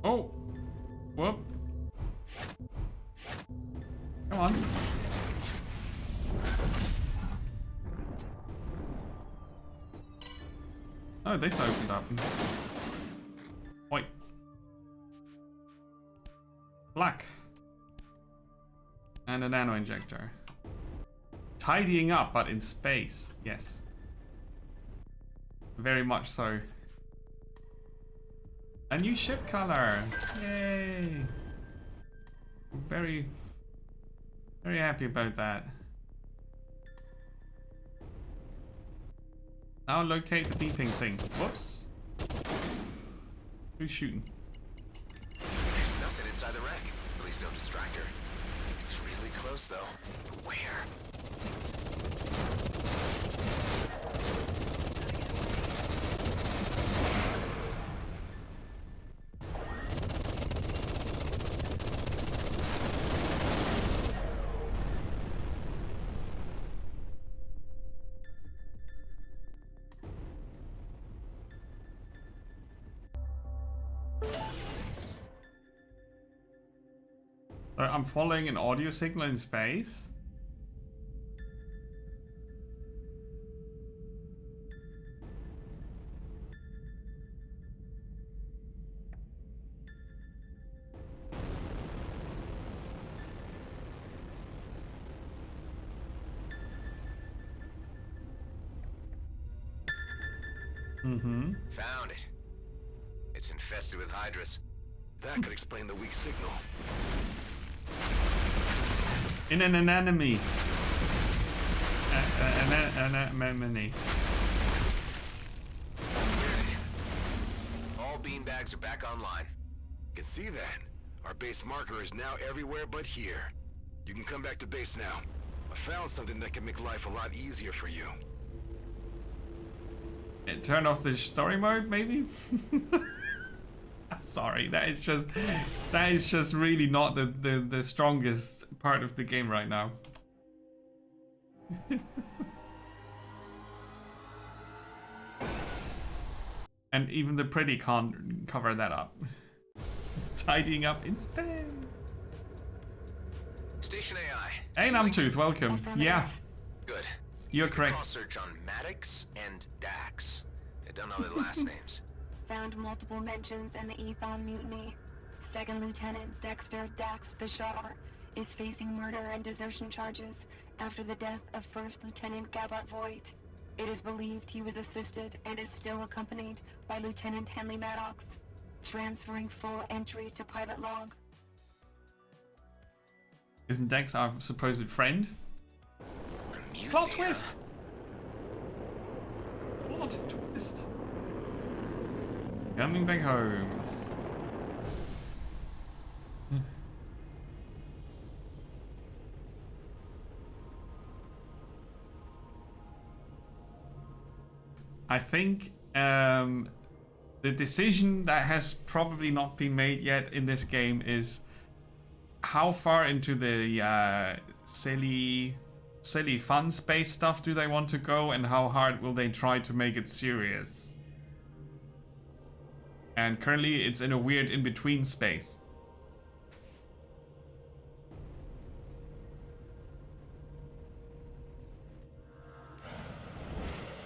Oh! Whoop! Come on. Oh, this opened up. Wait. Black. And a nano injector. Tidying up, but in space. Yes. Very much so. A new ship color. Yay. Very happy about that. Now locate the beeping thing. Whoops. Who's shooting? There's nothing inside the wreck. At least no distractor. It's really close, though. Where? So I'm following an audio signal in space. Found it. It's infested with hydras. That could explain the weak signal. In an anemone. Anemone. All beanbags are back online. You can see that. Our base marker is now everywhere but here. You can come back to base now. I found something that can make life a lot easier for you. Turn off the story mode, maybe? I'm sorry, that is just really not the strongest part of the game right now. And even the pretty can't cover that up. Tidying up in Spain. Station AI. Hey Namtooth, welcome. Yeah, Good. you're Make a correct. cross search on Maddox and Dax. I don't know their last names. Found multiple mentions in the Ethon mutiny. Second Lieutenant Dexter Dax Bashar is facing murder and desertion charges after the death of First Lieutenant Gabot Voigt. It is believed he was assisted and is still accompanied by Lieutenant Henley Maddox. Transferring full entry to pilot log. Isn't Dex our supposed friend? A Plot twist! Plot twist. Coming back home. I think the decision that has probably not been made yet in this game is how far into the silly fun space stuff do they want to go, and how hard will they try to make it serious. And currently it's in a weird in-between space.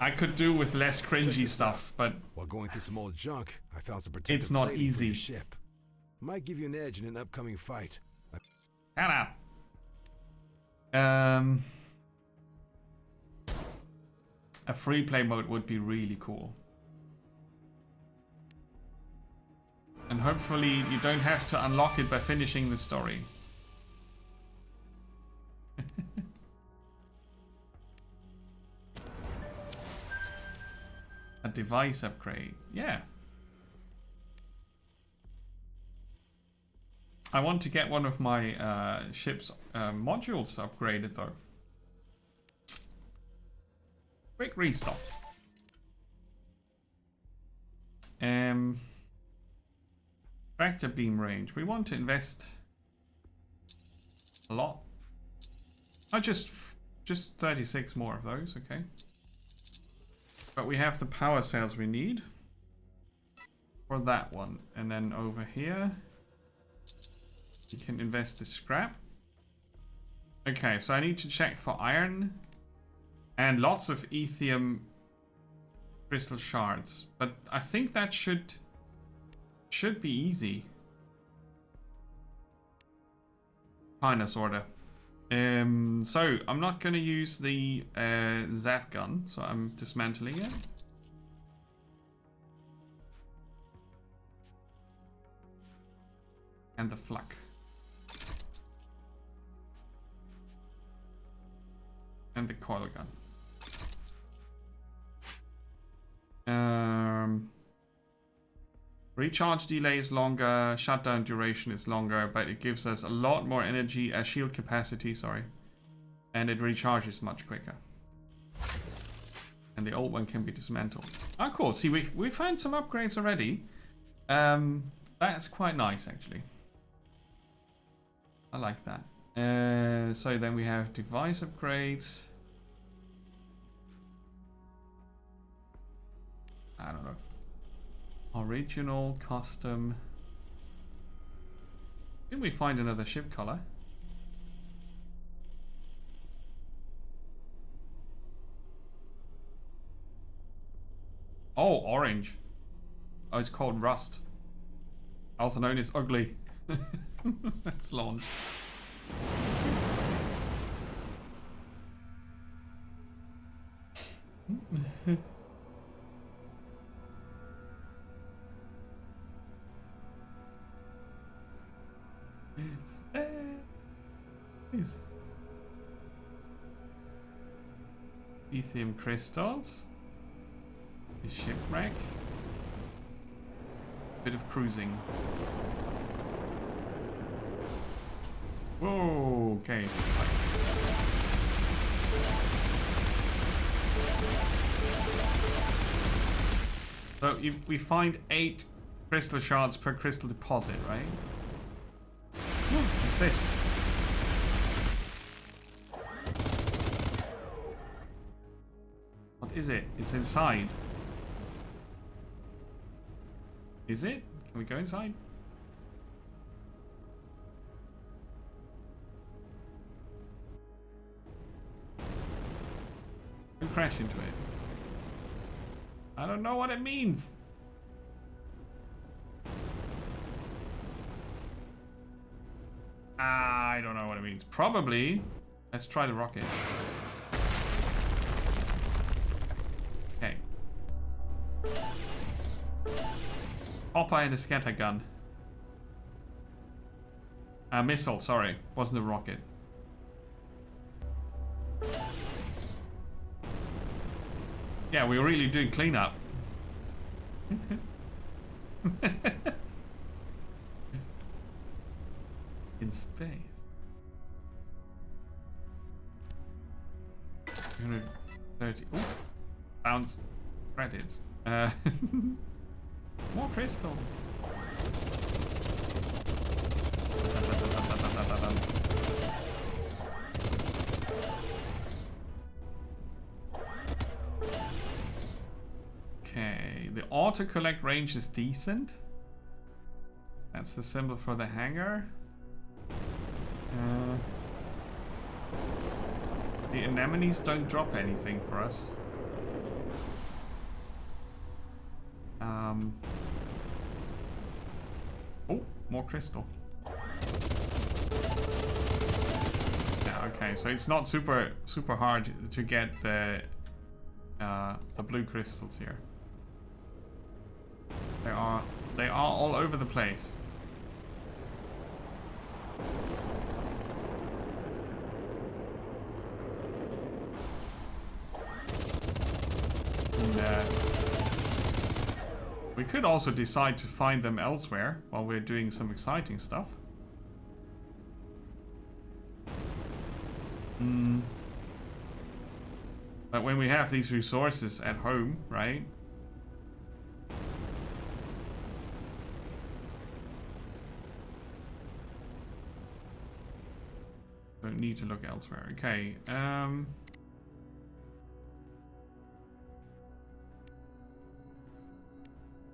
I could do with less cringy stuff, but while going through some old junk, I found some protective it's not plating for easy. your ship. Might give you an edge in an upcoming fight. Shut up. A free play mode would be really cool. And hopefully you don't have to unlock it by finishing the story. A device upgrade. Yeah. I want to get one of my ship's modules upgraded though. Quick restock. Tractor beam range. We want to invest a lot. Just 36 more of those, okay. But we have the power cells we need for that one. And then over here, you can invest the scrap. Okay, so I need to check for iron and lots of ethium crystal shards. But I think that should be easy. Kinda, sorta. So I'm not gonna use the zap gun, so I'm dismantling it. And the flak. And the coil gun. Recharge delay is longer, shutdown duration is longer, but it gives us a lot more energy, shield capacity, sorry. And it recharges much quicker. And the old one can be dismantled. Oh, cool. See, we found some upgrades already. That's quite nice, actually. I like that. So then we have device upgrades. I don't know. Original, custom. Didn't we find another ship color? Oh, orange. Oh, it's called rust. Also known as ugly. Let's launch. Lithium crystals. The shipwreck. Bit of cruising. Whoa, okay. So we find 8 crystal shards per crystal deposit, right? What's this? What is it? It's inside. Is it? Can we go inside? Don't crash into it. I don't know what it means. I don't know what it means. Probably. Let's try the rocket. Okay. Hopper and a scatter gun. A missile, sorry. Wasn't a rocket. Yeah, we're really doing cleanup. In space. 230. Ooh. Bounce credits. More crystals. Okay, the auto collect range is decent. That's the symbol for the hangar. The anemones don't drop anything for us. Oh, more crystal. Yeah, okay, so it's not super hard to get the blue crystals here. They are all over the place. And, we could also decide to find them elsewhere while we're doing some exciting stuff. But when we have these resources at home, right? Don't need to look elsewhere. Okay.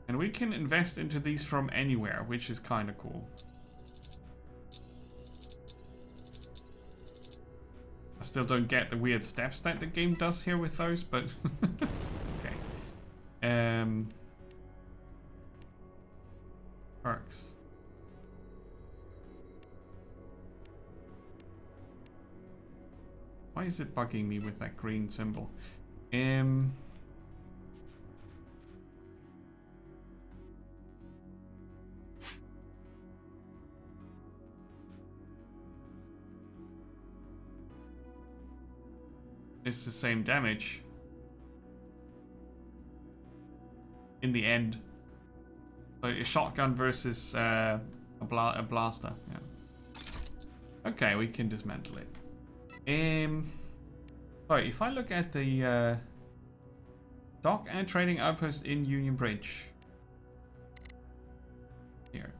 And we can invest into these from anywhere, which is kind of cool. I still don't get the weird steps that the game does here with those, but okay. Perks. Why is it bugging me with that green symbol? It's the same damage in the end. So a shotgun versus a blaster. Yeah. Okay, we can dismantle it. Sorry, if I look at the dock and trading outpost in Union Bridge. Here.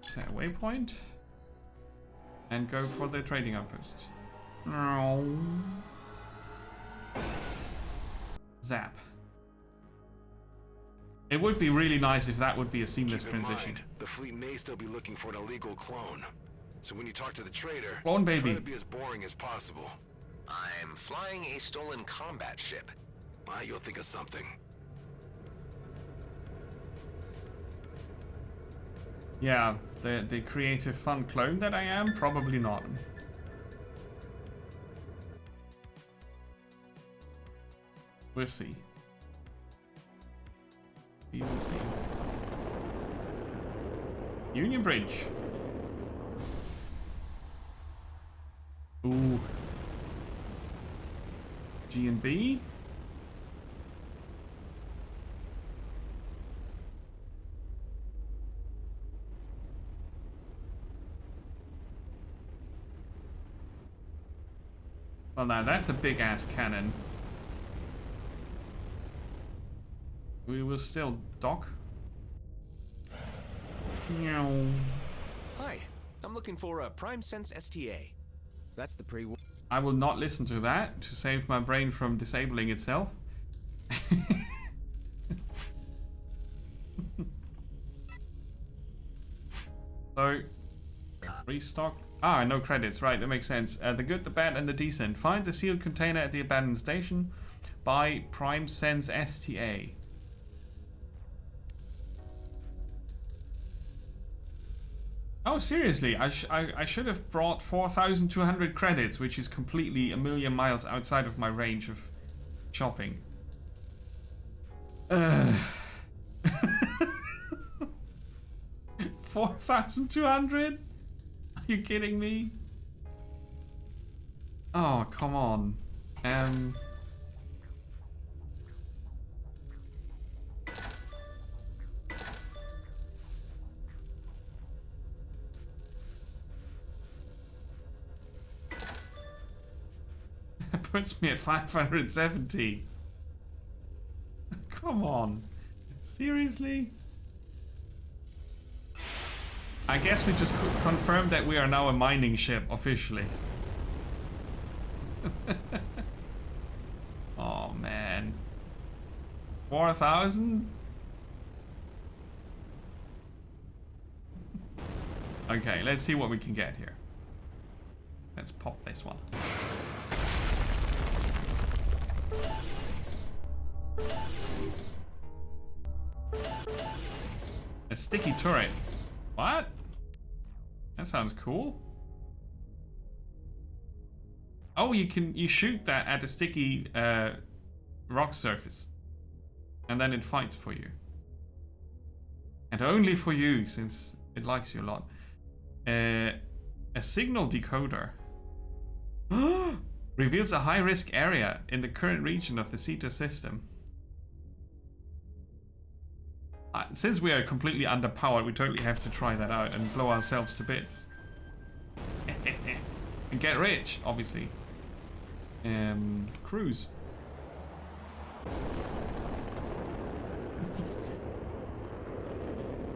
Set a waypoint. And go for the trading outpost. No. Zap. It would be really nice if that would be a seamless Keep in transition. mind, the fleet may still be looking for an illegal clone. So when you talk to the trader, Clone baby. try to be as boring as possible. I'm flying a stolen combat ship. You'll think of something. Yeah, the creative fun clone that I am, probably not. We'll see. We will see. Union Bridge. Ooh. G and B. Well, now that's a big ass cannon. We will still dock. Meow. Hi, I'm looking for a Prime Sense STA. That's the pre. I will not listen to that to save my brain from disabling itself. So, restock. Ah, no credits. Right, that makes sense. The good, the bad, and the decent. Find the sealed container at the abandoned station. Buy Prime Sense STA. Oh, seriously, I should have brought 4,200 credits, which is completely a million miles outside of my range of shopping. 4,200? Are you kidding me? Oh, come on. puts me at 570. Come on. Seriously? I guess we just confirmed that we are now a mining ship officially. Oh man. 4,000? Okay, let's see what we can get here. Let's pop this one. A sticky turret. What? That sounds cool. Oh, you shoot that at a sticky rock surface. And then it fights for you. And only for you, since it likes you a lot. A signal decoder. Reveals a high-risk area in the current region of the Ceto system. Since we are completely underpowered, we totally have to try that out and blow ourselves to bits. And get rich, obviously. Cruise.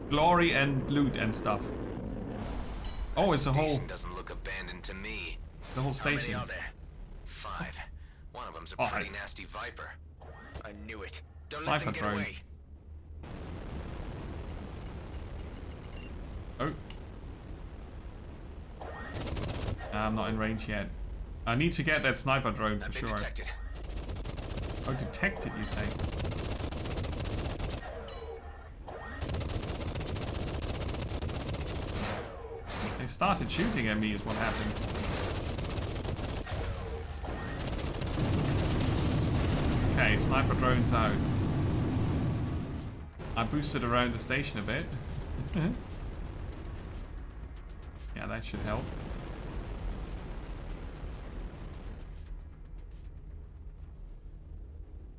Glory and loot and stuff. Oh, it's a whole... Doesn't look abandoned to me. The whole station. How many are there? 5. One of them's a pretty nasty Viper. I knew it. Don't let them get away. Oh. I'm not in range yet. I need to get that sniper drone for sure. Detected. Oh, detected, you say? They started shooting at me is what happened. Okay, sniper drone's out. I boosted around the station a bit. Yeah, that should help.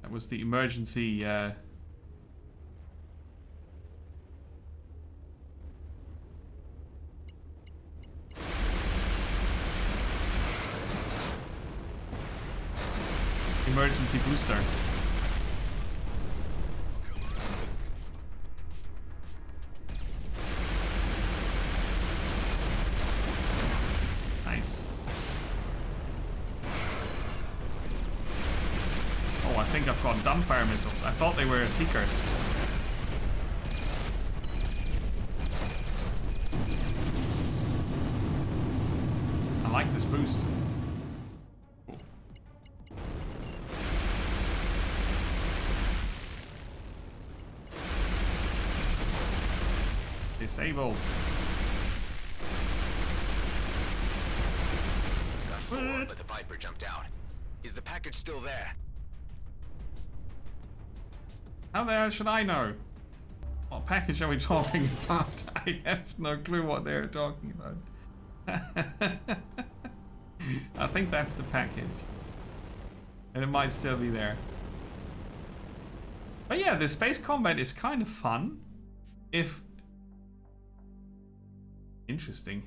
That was the emergency emergency booster. Nice. Oh, I think I've got dumbfire missiles. I thought they were seekers. I like this boost. Cool. Disabled. Got 4, but the Viper jumped out. Is the package still there? How the hell should I know? What package are we talking about? I have no clue what they're talking about. I think that's the package. And it might still be there. But yeah, the space combat is kind of fun. If... Interesting.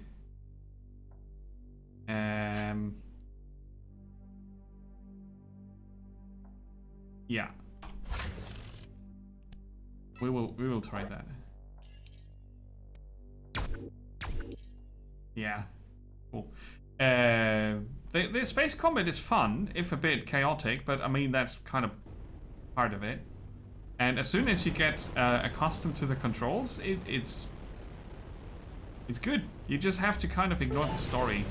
Yeah. We will try that. Yeah. Cool. The space combat is fun, if a bit chaotic, but I mean that's kind of part of it. And as soon as you get accustomed to the controls, it's good. You just have to kind of ignore the story.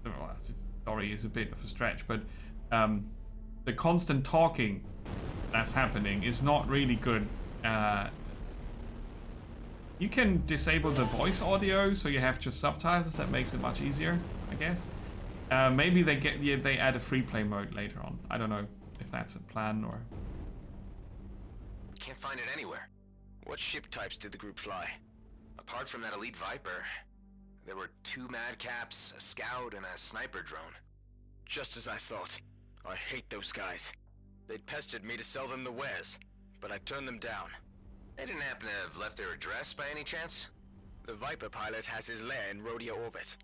Well, the story is a bit of a stretch, but the constant talking that's happening is not really good. You can disable the voice audio, so you have just subtitles. That makes it much easier, I guess. Maybe they add a free play mode later on. I don't know if that's a plan or. Can't find it anywhere. What ship types did the group fly? Apart from that elite Viper, there were 2 Madcaps, a Scout, and a sniper drone. Just as I thought. I hate those guys. They'd pestered me to sell them the wares, but I turned them down. They didn't happen to have left their address by any chance? The Viper pilot has his lair in Rhodia orbit.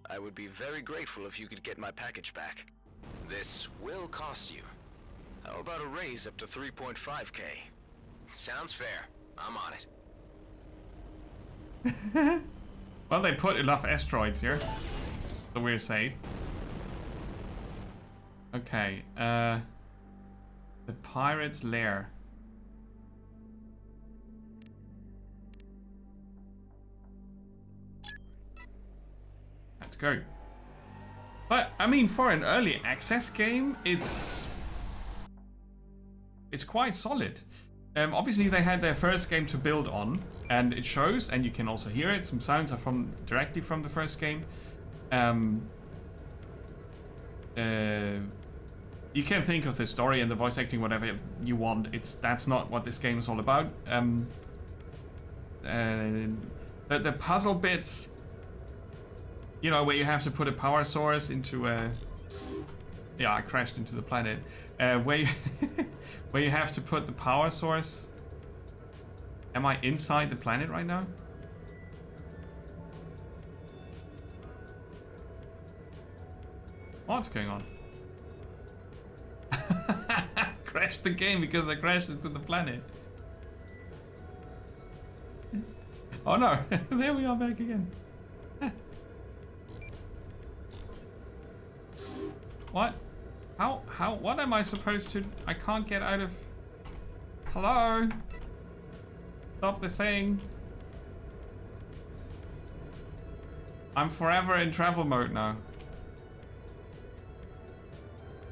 I would be very grateful if you could get my package back. This will cost you. How about a raise up to 3.5K? Sounds fair. I'm on it. Well, they put enough asteroids here, so we're safe. Okay, the pirate's lair. Let's go. But I mean, for an early access game, it's quite solid. Obviously, they had their first game to build on, and it shows, and you can also hear it. Some sounds are directly from the first game. You can think of the story and the voice acting whatever you want. That's not what this game is all about. The puzzle bits, you know, where you have to put a power source into a... Yeah, I crashed into the planet. Where you have to put the power source. Am I inside the planet right now? What's going on? Crashed the game because I crashed into the planet. Oh no, there we are back again. What? How, what am I supposed to, I can't get out of, hello? Stop the thing. I'm forever in travel mode now.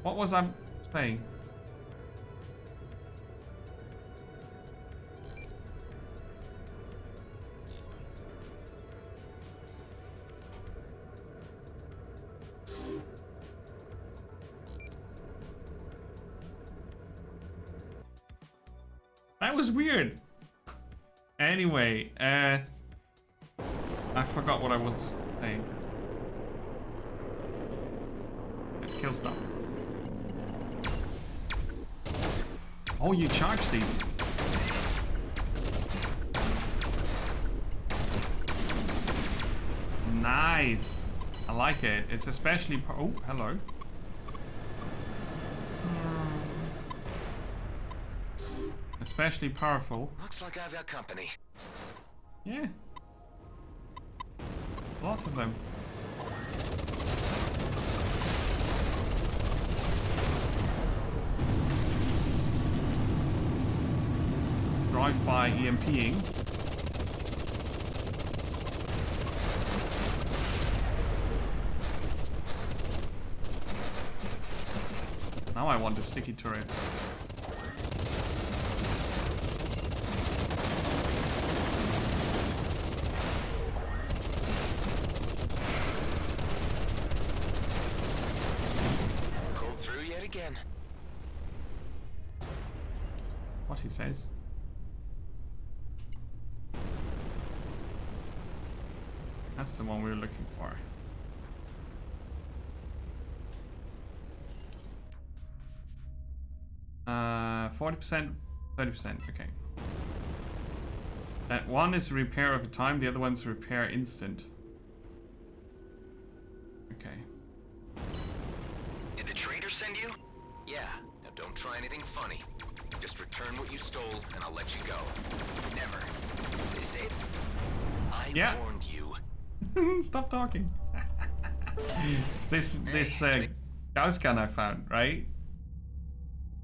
What was I saying? That was weird. Anyway, I forgot what I was saying. Let's kill stuff. Oh, you charge these. Nice. I like it. It's especially... Oh, hello. Especially powerful. Looks like I've got company. Yeah. Lots of them. Drive-by EMPing. Now I want a sticky turret. Pulled through yet again. What he says. That's the one we were looking for. 40%, 30%, okay. That one is repair over time, the other one's repair instant. Okay. Did the trader send you? Yeah. Now don't try anything funny. Just return what you stole and I'll let you go. Never. Is it? I warned you. Stop talking. this gauss gun I found, right?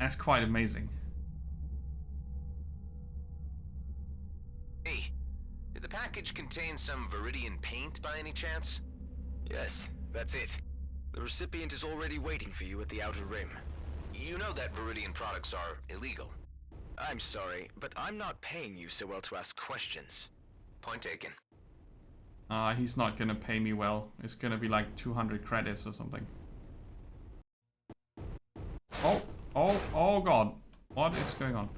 That's quite amazing. Hey, did the package contain some Viridian paint by any chance? Yes, that's it. The recipient is already waiting for you at the Outer Rim. You know that Viridian products are illegal. I'm sorry, but I'm not paying you so well to ask questions. Point taken. He's not gonna pay me well. It's gonna be like 200 credits or something. Oh god. What is going on?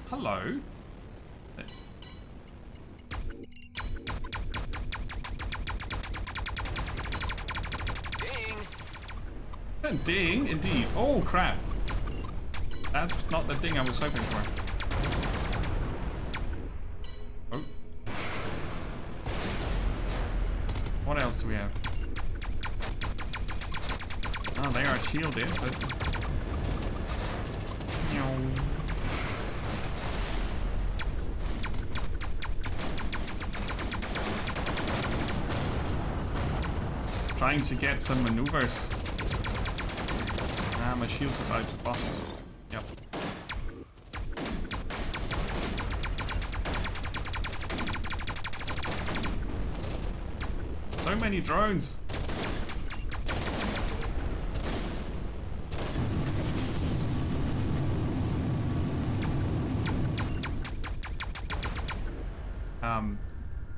Hello? Ding! Ding, indeed. Oh crap. That's not the thing I was hoping for. Oh. What else do we have? Oh, they are shielded, but... Trying to get some maneuvers. Ah, my shield's about to bust. Yep. So many drones.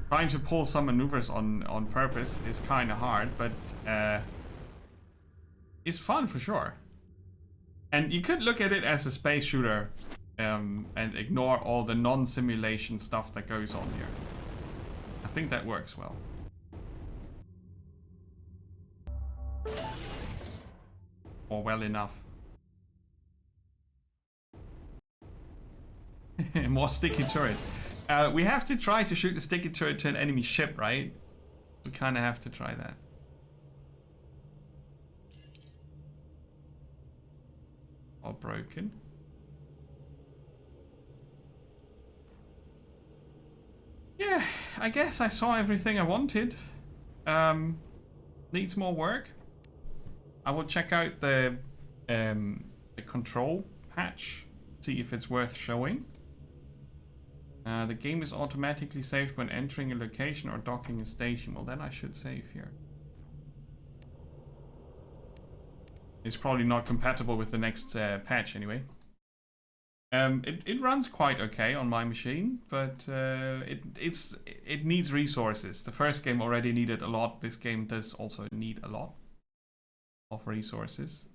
Trying to pull some maneuvers on purpose is kind of hard, but it's fun for sure. And you could look at it as a space shooter and ignore all the non-simulation stuff that goes on here. I think that works well. Or well enough. More sticky turrets. We have to try to shoot the sticky turret to an enemy ship, right? We kind of have to try that. All broken. Yeah, I guess I saw everything I wanted. Needs more work. I will check out the control patch, see if it's worth showing. The game is automatically saved when entering a location or docking a station. Well, then I should save here. It's probably not compatible with the next patch anyway. It runs quite okay on my machine, but it needs resources. The first game already needed a lot. This game does also need a lot of resources.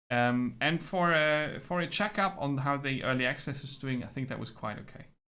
And for a checkup on how the early access is doing, I think that was quite okay.